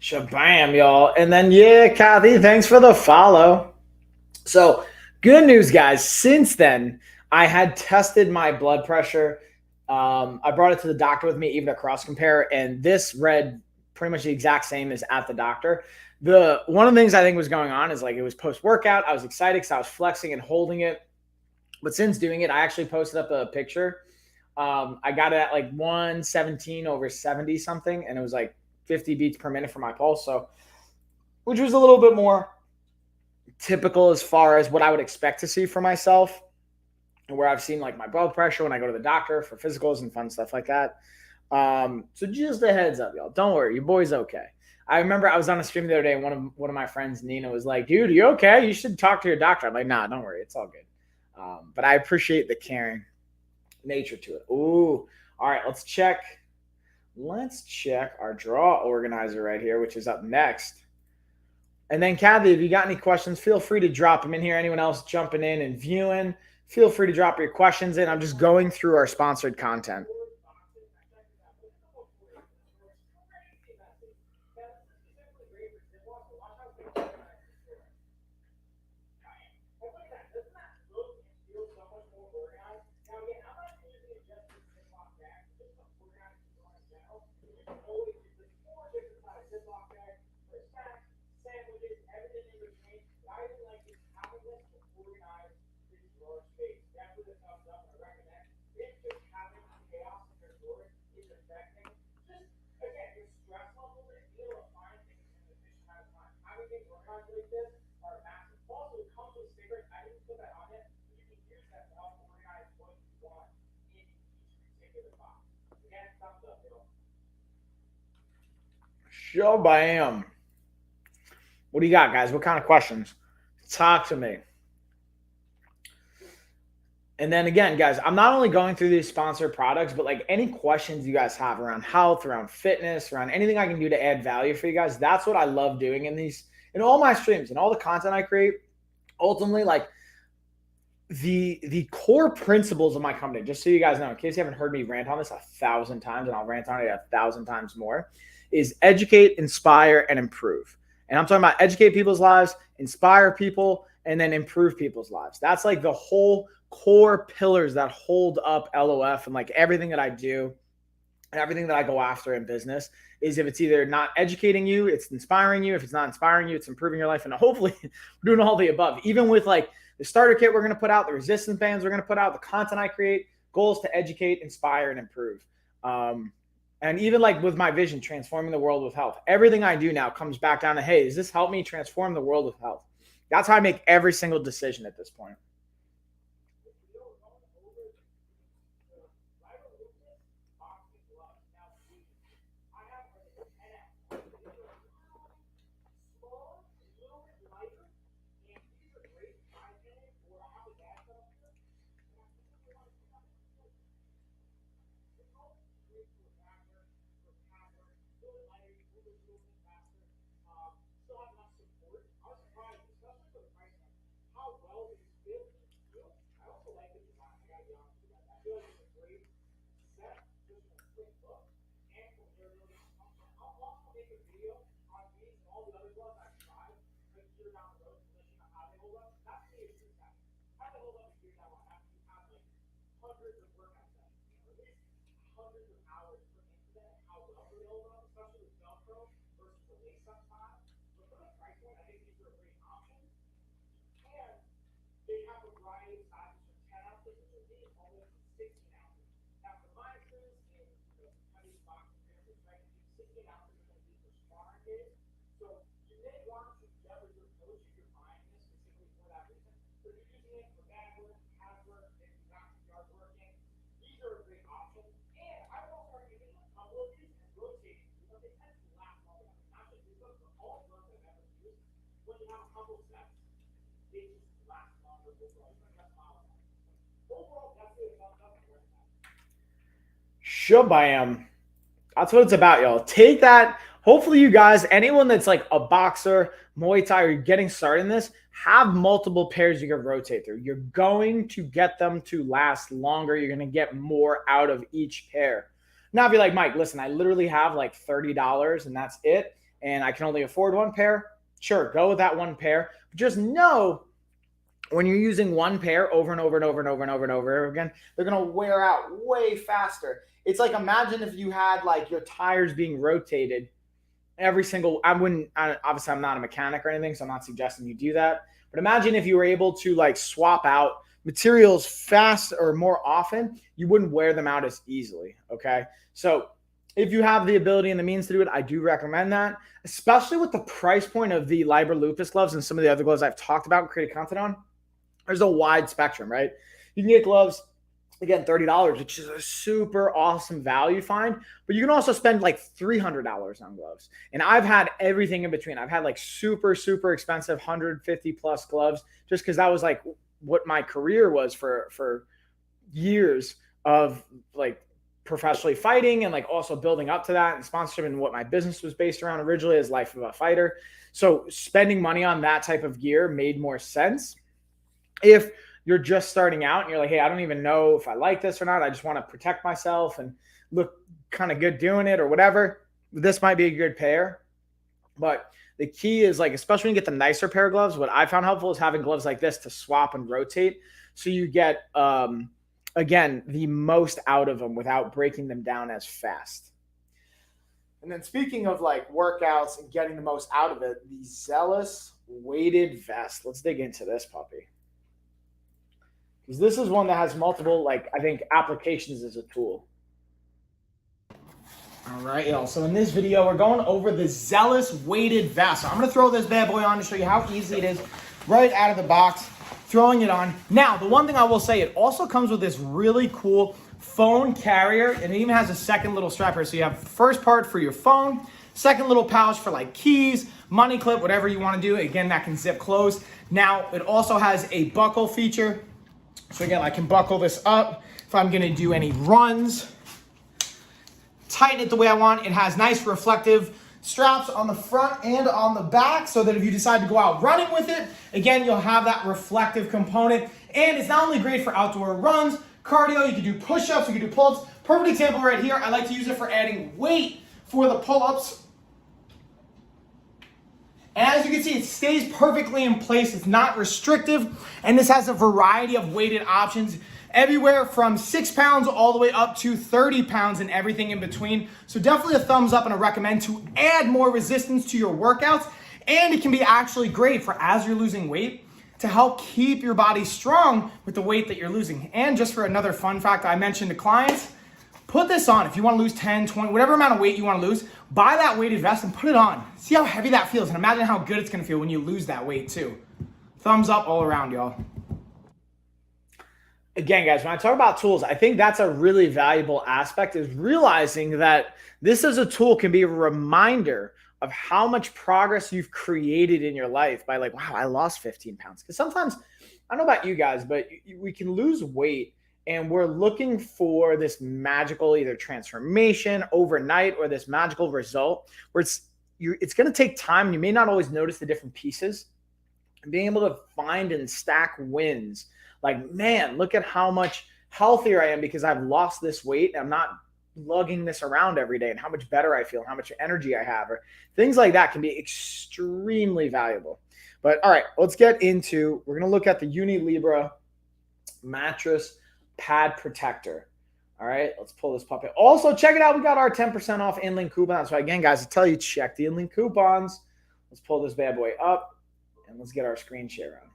Shabam, y'all. And then, yeah, Kathy, thanks for the follow. So, good news, guys. Since then, I had tested my blood pressure. I brought it to the doctor with me, even a cross compare, and this read pretty much the exact same as at the doctor. The one of the things I think was going on is like it was post workout. I was excited because I was flexing and holding it. But since doing it, I actually posted up a picture. I got it at like 117 over 70 something, and it was like 50 beats per minute for my pulse. So, which was a little bit more typical as far as what I would expect to see for myself, and where I've seen like my blood pressure when I go to the doctor for physicals and fun stuff like that. So just a heads up, y'all. Don't worry, your boy's okay. I remember I was on a stream the other day, and one of my friends, Nina, was like, "Dude, you okay? You should talk to your doctor." I'm like, "Nah, don't worry, it's all good." But I appreciate the caring nature to it. Ooh, all right, let's check. Let's check our draw organizer right here, which is up next. And then, Kathy, if you got any questions, feel free to drop them in here. Anyone else jumping in and viewing, feel free to drop your questions in. I'm just going through our sponsored content. Shabam. What do you got, guys? What kind of questions? Talk to me. And then again, guys, I'm not only going through these sponsored products, but like any questions you guys have around health, around fitness, around anything I can do to add value for you guys. That's what I love doing in all my streams and all the content I create. Ultimately, like the core principles of my company, just so you guys know, in case you haven't heard me rant on this 1,000 times, and I'll rant on it 1,000 times more, is educate, inspire, and improve. And I'm talking about educate people's lives, inspire people, and then improve people's lives. That's like the whole core pillars that hold up LOF and like everything that I do and everything that I go after in business is if it's either not educating you, it's inspiring you. If it's not inspiring you, it's improving your life. And hopefully we're doing all the above, even with like the starter kit we're going to put out, the resistance bands we're going to put out, the content I create, goals to educate, inspire, and improve. And even like with my vision, transforming the world with health, everything I do now comes back down to, hey, does this help me transform the world with health? That's how I make every single decision at this point. Shabam. That's what it's about, y'all. Take that. Hopefully, you guys, anyone that's like a boxer, Muay Thai, or you're getting started in this, have multiple pairs you can rotate through. You're going to get them to last longer. You're going to get more out of each pair. Now, if you're like, Mike, listen, I literally have like $30 and that's it, and I can only afford one pair, sure, go with that one pair. But just know when you're using one pair over and over and over and over and over and over again, they're going to wear out way faster. It's like, imagine if you had like your tires being rotated every single, obviously I'm not a mechanic or anything, so I'm not suggesting you do that. But imagine if you were able to like swap out materials fast or more often, you wouldn't wear them out as easily. Okay. So if you have the ability and the means to do it, I do recommend that, especially with the price point of the Liber Lupus gloves and some of the other gloves I've talked about and created content on. There's a wide spectrum, right? You can get gloves, again, $30, which is a super awesome value find, but you can also spend like $300 on gloves. And I've had everything in between. I've had like super, super expensive 150 plus gloves just because that was like what my career was for years of like professionally fighting and like also building up to that and sponsorship and what my business was based around originally as Life of a Fighter. So spending money on that type of gear made more sense. If you're just starting out and you're like, hey, I don't even know if I like this or not, I just want to protect myself and look kind of good doing it or whatever, this might be a good pair. But the key is like, especially when you get the nicer pair of gloves, what I found helpful is having gloves like this to swap and rotate. So you get, again, the most out of them without breaking them down as fast. And then speaking of like workouts and getting the most out of it, the Zealous weighted vest. Let's dig into this puppy. Because this is one that has multiple, like, I think, applications as a tool. All right, y'all. So in this video, we're going over the Zealous weighted vest. So I'm going to throw this bad boy on to show you how easy it is right out of the box, throwing it on. Now, the one thing I will say, it also comes with this really cool phone carrier, and it even has a second little strap here. So you have the first part for your phone, second little pouch for like keys, money clip, whatever you want to do. Again, that can zip closed. Now, it also has a buckle feature. So again, I can buckle this up if I'm gonna do any runs. Tighten it the way I want. It has nice reflective straps on the front and on the back so that if you decide to go out running with it, again, you'll have that reflective component. And it's not only great for outdoor runs, cardio, you can do push-ups, you can do pull-ups. Perfect example right here, I like to use it for adding weight for the pull-ups. And as you can see, it stays perfectly in place. It's not restrictive. And this has a variety of weighted options, everywhere from 6 pounds all the way up to 30 pounds and everything in between. So definitely a thumbs up and a recommend to add more resistance to your workouts. And it can be actually great for as you're losing weight to help keep your body strong with the weight that you're losing. And just for another fun fact I mentioned to clients, put this on. If you want to lose 10, 20, whatever amount of weight you want to lose, buy that weighted vest and put it on. See how heavy that feels, and imagine how good it's going to feel when you lose that weight too. Thumbs up all around, y'all. Again, guys, when I talk about tools, I think that's a really valuable aspect, is realizing that this as a tool can be a reminder of how much progress you've created in your life by like, wow, I lost 15 pounds. Because sometimes, I don't know about you guys, but we can lose weight and we're looking for this magical either transformation overnight or this magical result where it's going to take time. You may not always notice the different pieces. And being able to find and stack wins, like, man, look at how much healthier I am because I've lost this weight and I'm not lugging this around every day, and how much better I feel and how much energy I have, or things like that can be extremely valuable. But all right, let's get into, we're going to look at the Unilibra mattress pad protector. All right, let's pull this puppy. Also, check it out. We got our 10% off in-link coupons. So again, guys, I tell you, check the in-link coupons. Let's pull this bad boy up and let's get our screen share on.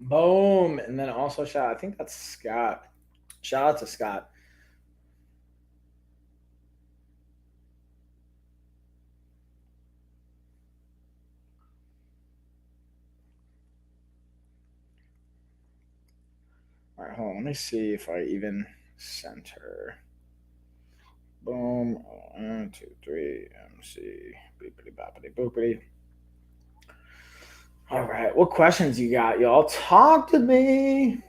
Boom. And then also I think that's Scott. Shout out to Scott. All right, hold on. Let me see if I even sent her. Boom. 1, 2, 3. MC. Beepity boppity boopity. All right. What questions you got, y'all? Talk to me.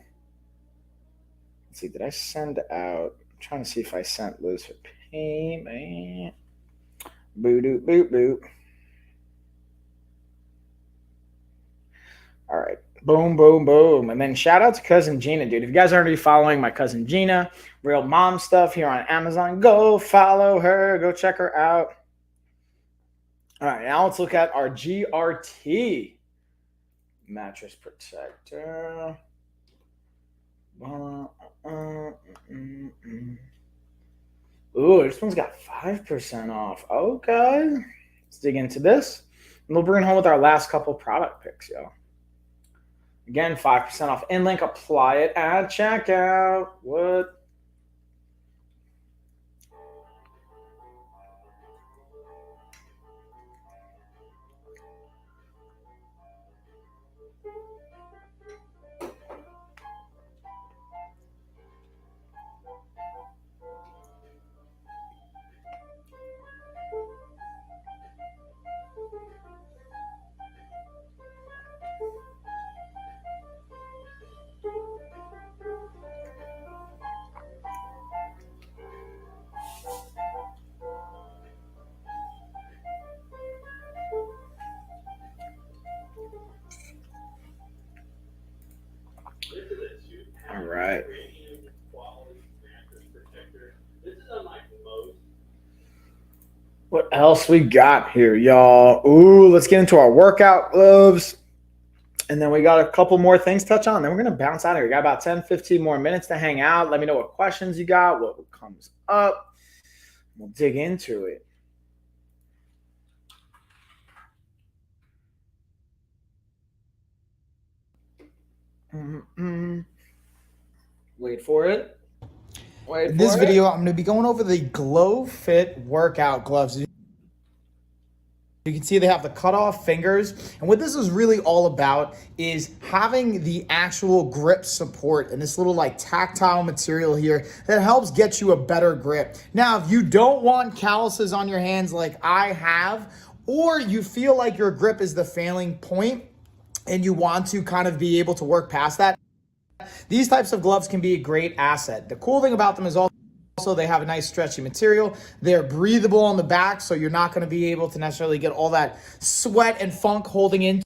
Let's see. Did I send out? I'm trying to see if I sent Liz her payment. Boo doop boop boop. All right. Boom, boom, boom. And then shout out to Cousin Gina, dude. If you guys aren't already following my Cousin Gina, Real Mom Stuff here on Amazon, go follow her. Go check her out. All right. Now let's look at our GRT mattress protector. Ooh, this one's got 5% off. Okay. Let's dig into this. And we'll bring it home with our last couple product picks, yo. Again, 5% off in link. Apply it at checkout. What? All right. What else we got here, y'all? Ooh, let's get into our workout gloves. And then we got a couple more things to touch on. Then we're going to bounce out of here. We got about 10, 15 more minutes to hang out. Let me know what questions you got, what comes up. We'll dig into it. Wait for it. In this video, I'm going to be going over the Glow Fit workout gloves. You can see they have the cutoff fingers. And what this is really all about is having the actual grip support and this little like tactile material here that helps get you a better grip. Now, if you don't want calluses on your hands like I have, or you feel like your grip is the failing point and you want to kind of be able to work past that, these types of gloves can be a great asset. The cool thing about them is also they have a nice stretchy material. They're breathable on the back, so you're not going to be able to necessarily get all that sweat and funk holding into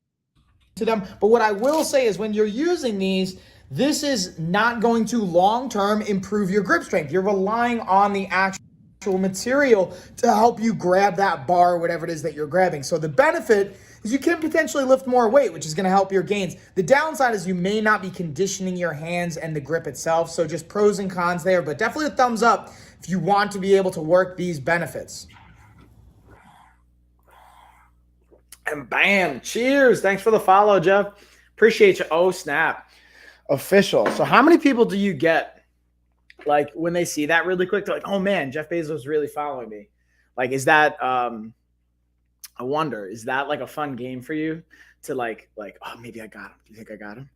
them. But what I will say is when you're using these, this is not going to long-term improve your grip strength. You're relying on the actual material to help you grab that bar or whatever it is that you're grabbing. So the benefit is you can potentially lift more weight, which is going to help your gains. The downside is you may not be conditioning your hands and the grip itself. So just pros and cons there, but definitely a thumbs up if you want to be able to work these benefits. And bam, cheers. Thanks for the follow, Jeff. Appreciate you. Oh, snap. Official. So how many people do you get, like, when they see that really quick, they're like, oh, man, Jeff Bezos really following me. Like, is that, I wonder, is that like a fun game for you to like, oh, maybe I got him. Do you think I got him?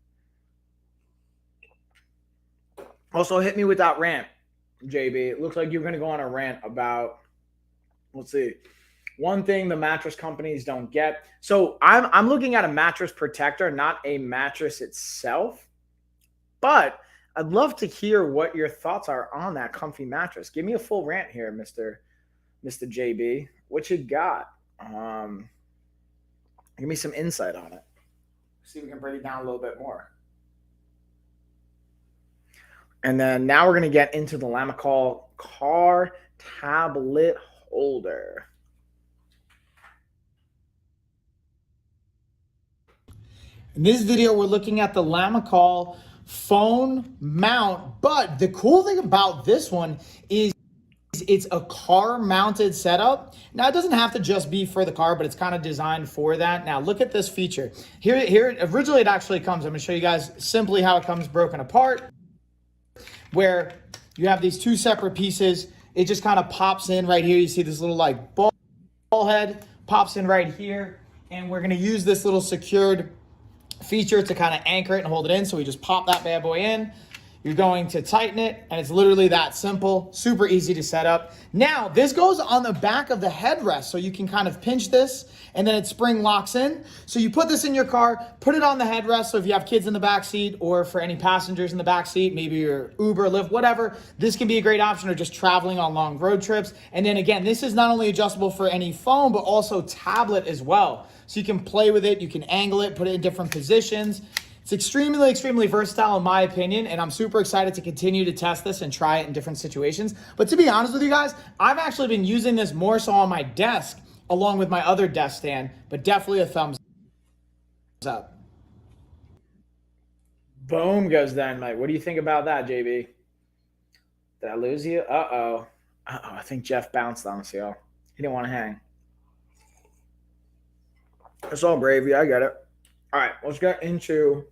Also, hit me with that rant, JB. It looks like you're going to go on a rant about, let's see, one thing the mattress companies don't get. So I'm looking at a mattress protector, not a mattress itself. But I'd love to hear what your thoughts are on that comfy mattress. Give me a full rant here, Mr. JB. What you got? Give me some insight on it. See if we can break it down a little bit more. And then now we're going to get into the Lamicall car tablet holder. In this video, we're looking at the Lamicall phone mount, but the cool thing about this one is it's a car mounted setup. Now it doesn't have to just be for the car, but it's kind of designed for that. Now look at this feature. Here originally it actually comes, I'm gonna show you guys simply how it comes broken apart, where you have these two separate pieces. It just kind of pops in right here. You see this little like ball head pops in right here. And we're gonna use this little secured feature to kind of anchor it and hold it in. So we just pop that bad boy in. You're going to tighten it, and it's literally that simple, super easy to set up. Now, this goes on the back of the headrest, so you can kind of pinch this, and then it spring locks in. So you put this in your car, put it on the headrest, so if you have kids in the back seat, or for any passengers in the back seat, maybe your Uber, Lyft, whatever, this can be a great option, or just traveling on long road trips. And then again, this is not only adjustable for any phone, but also tablet as well. So you can play with it, you can angle it, put it in different positions. It's extremely versatile in my opinion, and I'm super excited to continue to test this and try it in different situations. But to be honest with you guys, I've actually been using this more so on my desk along with my other desk stand, but definitely a thumbs up. Boom goes Dynamite. What do you think about that, JB? Did I lose you? Uh-oh. Uh-oh, I think Jeff bounced on us, y'all. He didn't want to hang. It's all gravy. I get it. All right, let's get into...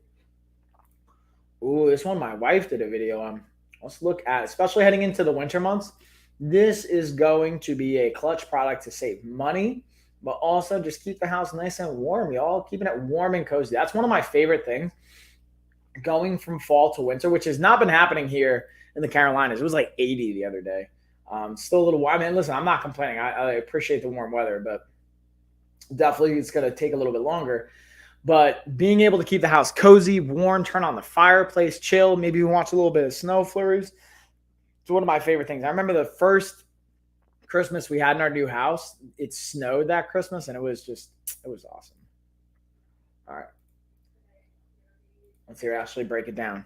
Ooh, this one my wife did a video on. Let's look at, especially heading into the winter months. This is going to be a clutch product to save money, but also just keep the house nice and warm, y'all. Keeping it warm and cozy. That's one of my favorite things. Going from fall to winter, which has not been happening here in the Carolinas. It was like 80 the other day. Still a little warm. I mean, listen, I'm not complaining. I appreciate the warm weather, but definitely it's going to take a little bit longer. But being able to keep the house cozy, warm, turn on the fireplace, chill, maybe watch a little bit of snow flurries. It's one of my favorite things. I remember the first Christmas we had in our new house. It snowed that Christmas, and it was awesome. All right. Let's hear Ashley break it down.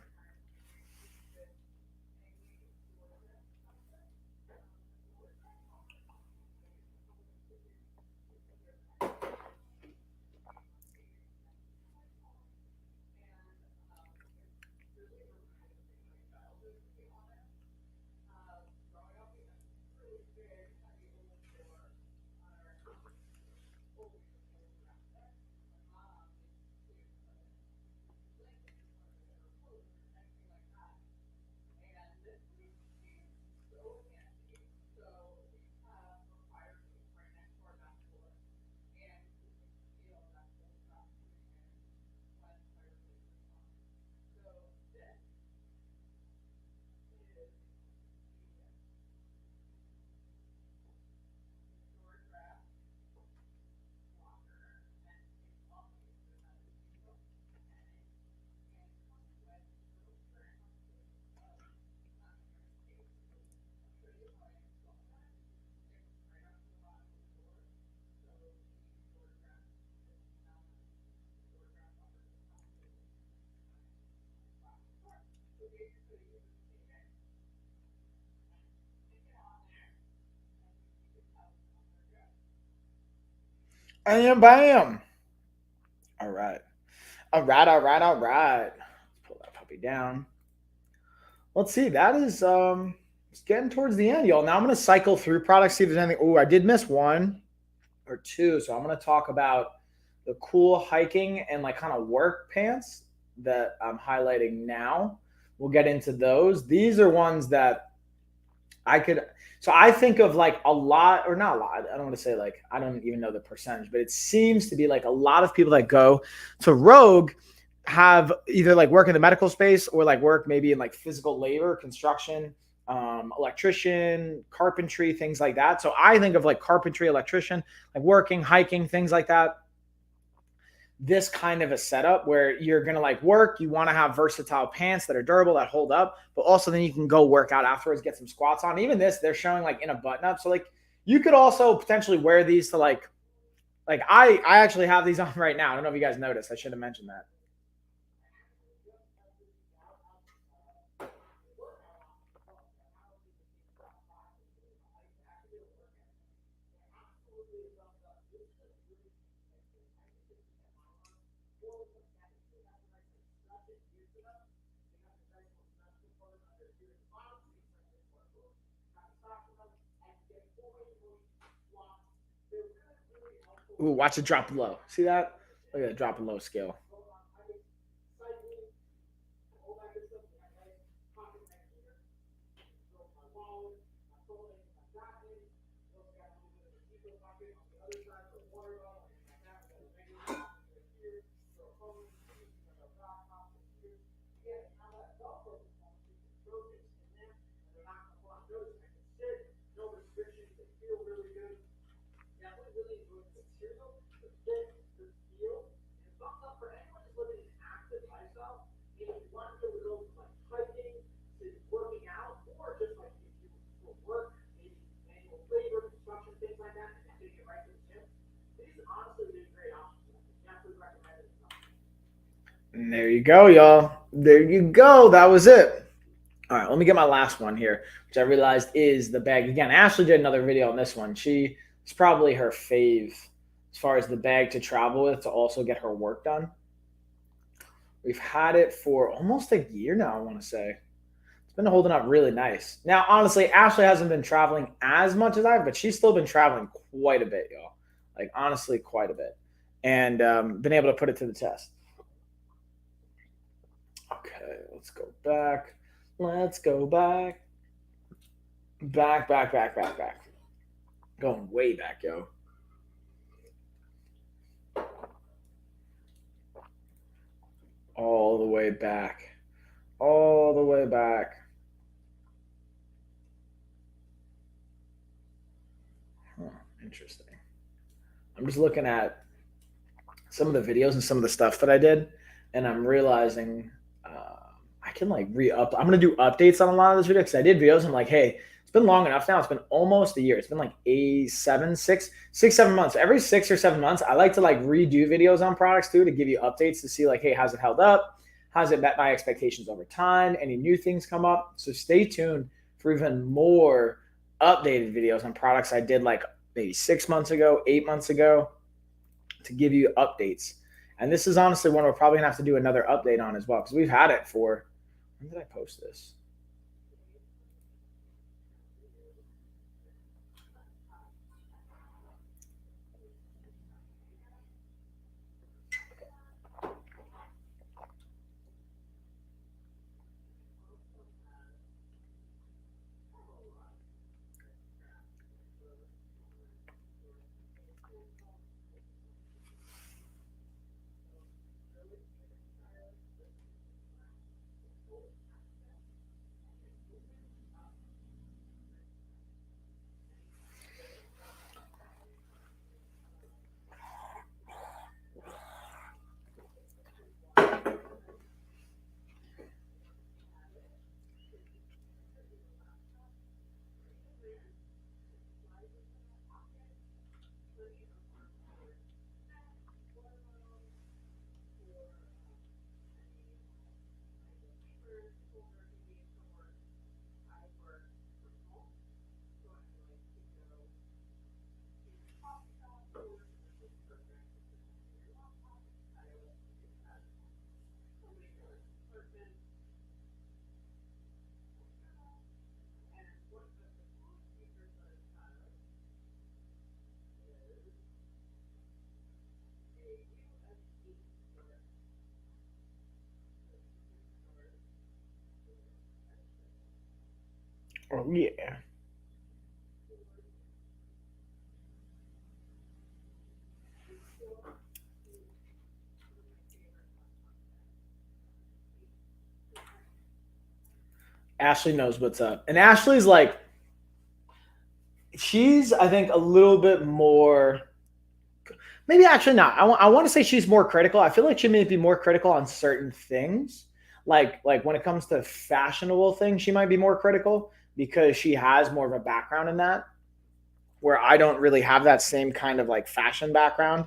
And bam. All right. Let's pull that puppy down. Let's see. That is it's getting towards the end, y'all. Now I'm gonna cycle through products, see if there's anything. Oh, I did miss one or two. So I'm gonna talk about the cool hiking and like kind of work pants that I'm highlighting now. We'll get into those. These are ones that I could. So I think of like a lot, or not a lot. I don't want to say like, I don't even know the percentage, but it seems to be like a lot of people that go to Rogue have either like work in the medical space or like work maybe in like physical labor, construction, electrician, carpentry, things like that. So I think of like carpentry, electrician, like working, hiking, things like that. This kind of a setup where you're going to like work, you want to have versatile pants that are durable, that hold up, but also then you can go work out afterwards, get some squats on. Even this, they're showing like in a button up. So like you could also potentially wear these to like I actually have these on right now. I don't know if you guys noticed. I should have mentioned that. Ooh, watch it drop low. See that? Look at that drop low scale. And there you go, y'all. There you go. That was it. All right, let me get my last one here, which I realized is the bag. Again, Ashley did another video on this one. It's probably her fave as far as the bag to travel with to also get her work done. We've had it for almost a year now, I want to say. It's been holding up really nice. Now, honestly, Ashley hasn't been traveling as much as I have, but she's still been traveling quite a bit, y'all. Like, honestly, quite a bit. And been able to put it to the test. Okay, let's go back. Let's go back. Back. Going way back, yo. All the way back. All the way back. Huh, interesting. I'm just looking at some of the videos and some of the stuff that I did, and I'm realizing I can like re-up. I'm gonna do updates on a lot of this video because I did videos. And I'm like, hey, it's been long enough now. It's been almost a year. It's been like 7 months. Every 6 or 7 months, I like to like redo videos on products too to give you updates to see like, hey, how's it held up? How's it met my expectations over time? Any new things come up? So stay tuned for even more updated videos on products I did like maybe 6 months ago, 8 months ago to give you updates. And this is honestly one we're probably gonna have to do another update on as well because we've had it for, when did I post this? Oh yeah. Ashley knows what's up. And Ashley's like, she's, I think, a little bit more, maybe actually not. I want to say she's more critical. I feel like she may be more critical on certain things. Like when it comes to fashionable things, she might be more critical because she has more of a background in that, where I don't really have that same kind of like fashion background.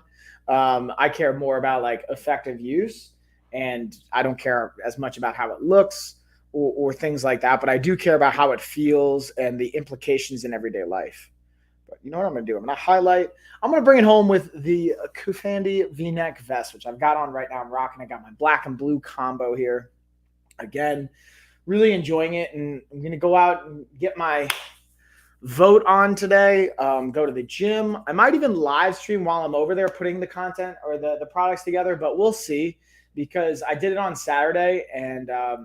I care more about like effective use, and I don't care as much about how it looks or things like that. But I do care about how it feels and the implications in everyday life. But you know what I'm going to do? I'm going to highlight. I'm going to bring it home with the Kufandi V-neck vest, which I've got on right now. I'm rocking. I got my black and blue combo here. Again, really enjoying it, and I'm going to go out and get my vote on today. Go to the gym. I might even live stream while I'm over there putting the content or the products together, but we'll see, because I did it on Saturday, and I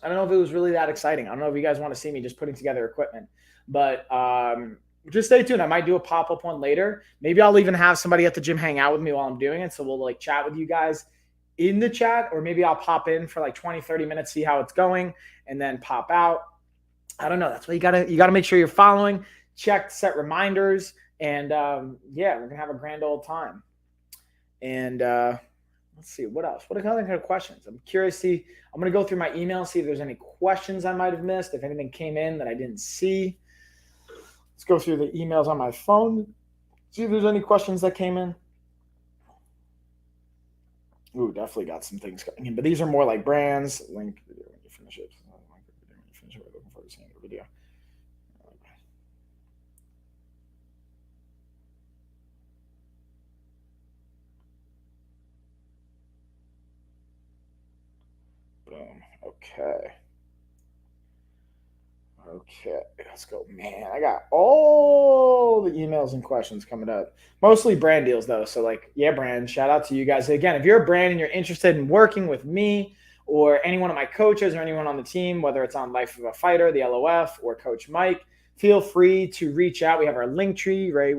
don't know if it was really that exciting. I don't know if you guys want to see me just putting together equipment, but just stay tuned. I might do a pop-up one later. Maybe I'll even have somebody at the gym hang out with me while I'm doing it. So we'll like chat with you guys in the chat, or maybe I'll pop in for like 20, 30 minutes, see how it's going, and then pop out. I don't know. That's why you gotta make sure you're following, check, set reminders, and yeah, we're gonna have a grand old time. And let's see what else. What other kind of questions? I'm curious. I'm gonna go through my email, see if there's any questions I might have missed. If anything came in that I didn't see, let's go through the emails on my phone. See if there's any questions that came in. Ooh, definitely got some things coming in, but these are more like brands. Link video when you finish it. Looking forward to seeing the video. Boom. Okay. Okay, let's go. Man, I got all the emails and questions coming up. Mostly brand deals, though. So, like, yeah, brand, shout out to you guys. Again, if you're a brand and you're interested in working with me or any one of my coaches or anyone on the team, whether it's on Life of a Fighter, the LOF, or Coach Mike, feel free to reach out. We have our link tree right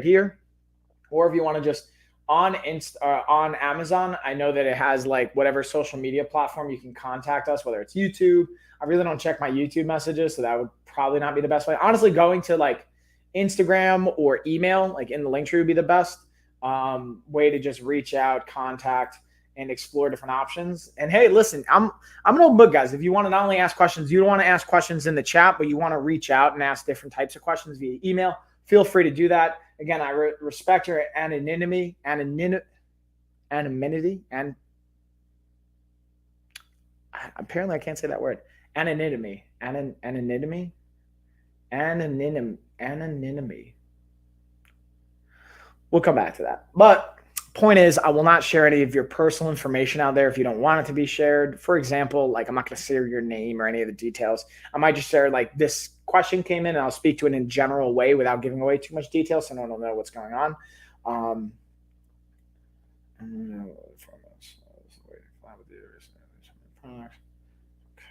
here. Or if you want to just on Amazon, I know that it has like whatever social media platform you can contact us, whether it's YouTube. I really don't check my YouTube messages, so that would probably not be the best way. Honestly, going to like Instagram or email, like in the link tree, would be the best way to just reach out, contact, and explore different options. And hey, listen, I'm an old book, guys. If you want to not only ask questions, you don't want to ask questions in the chat, but you want to reach out and ask different types of questions via email, feel free to do that. Again, I respect your anonymity, and apparently I can't say that word. Anonymity. We'll come back to that. But point is, I will not share any of your personal information out there if you don't want it to be shared. For example, like I'm not going to share your name or any of the details. I might just share like this question came in and I'll speak to it in a general way without giving away too much detail so no one will know what's going on.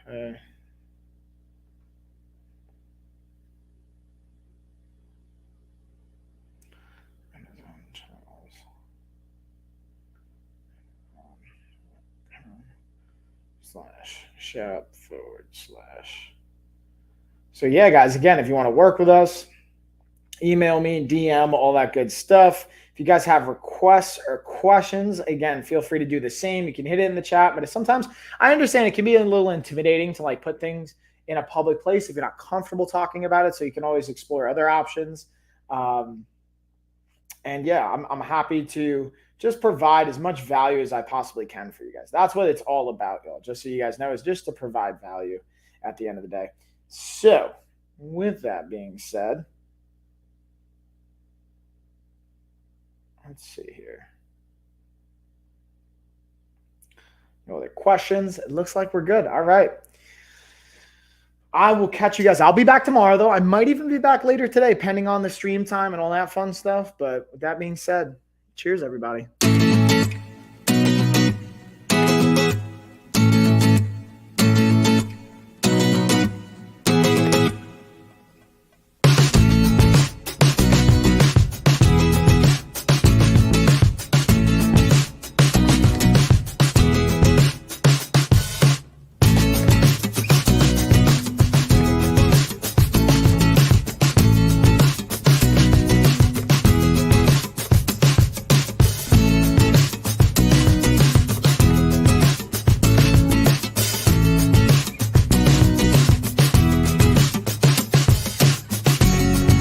Okay. /shop/. So yeah, guys, again, if you want to work with us, email me, DM, all that good stuff. If you guys have requests or questions, again, feel free to do the same. You can hit it in the chat, but sometimes I understand it can be a little intimidating to like put things in a public place if you're not comfortable talking about it. So you can always explore other options. And yeah, I'm happy to just provide as much value as I possibly can for you guys. That's what it's all about, y'all. Just so you guys know, is just to provide value at the end of the day. So with that being said, let's see here. No other questions? It looks like we're good. All right. I will catch you guys. I'll be back tomorrow, though. I might even be back later today, depending on the stream time and all that fun stuff. But with that being said, cheers, everybody.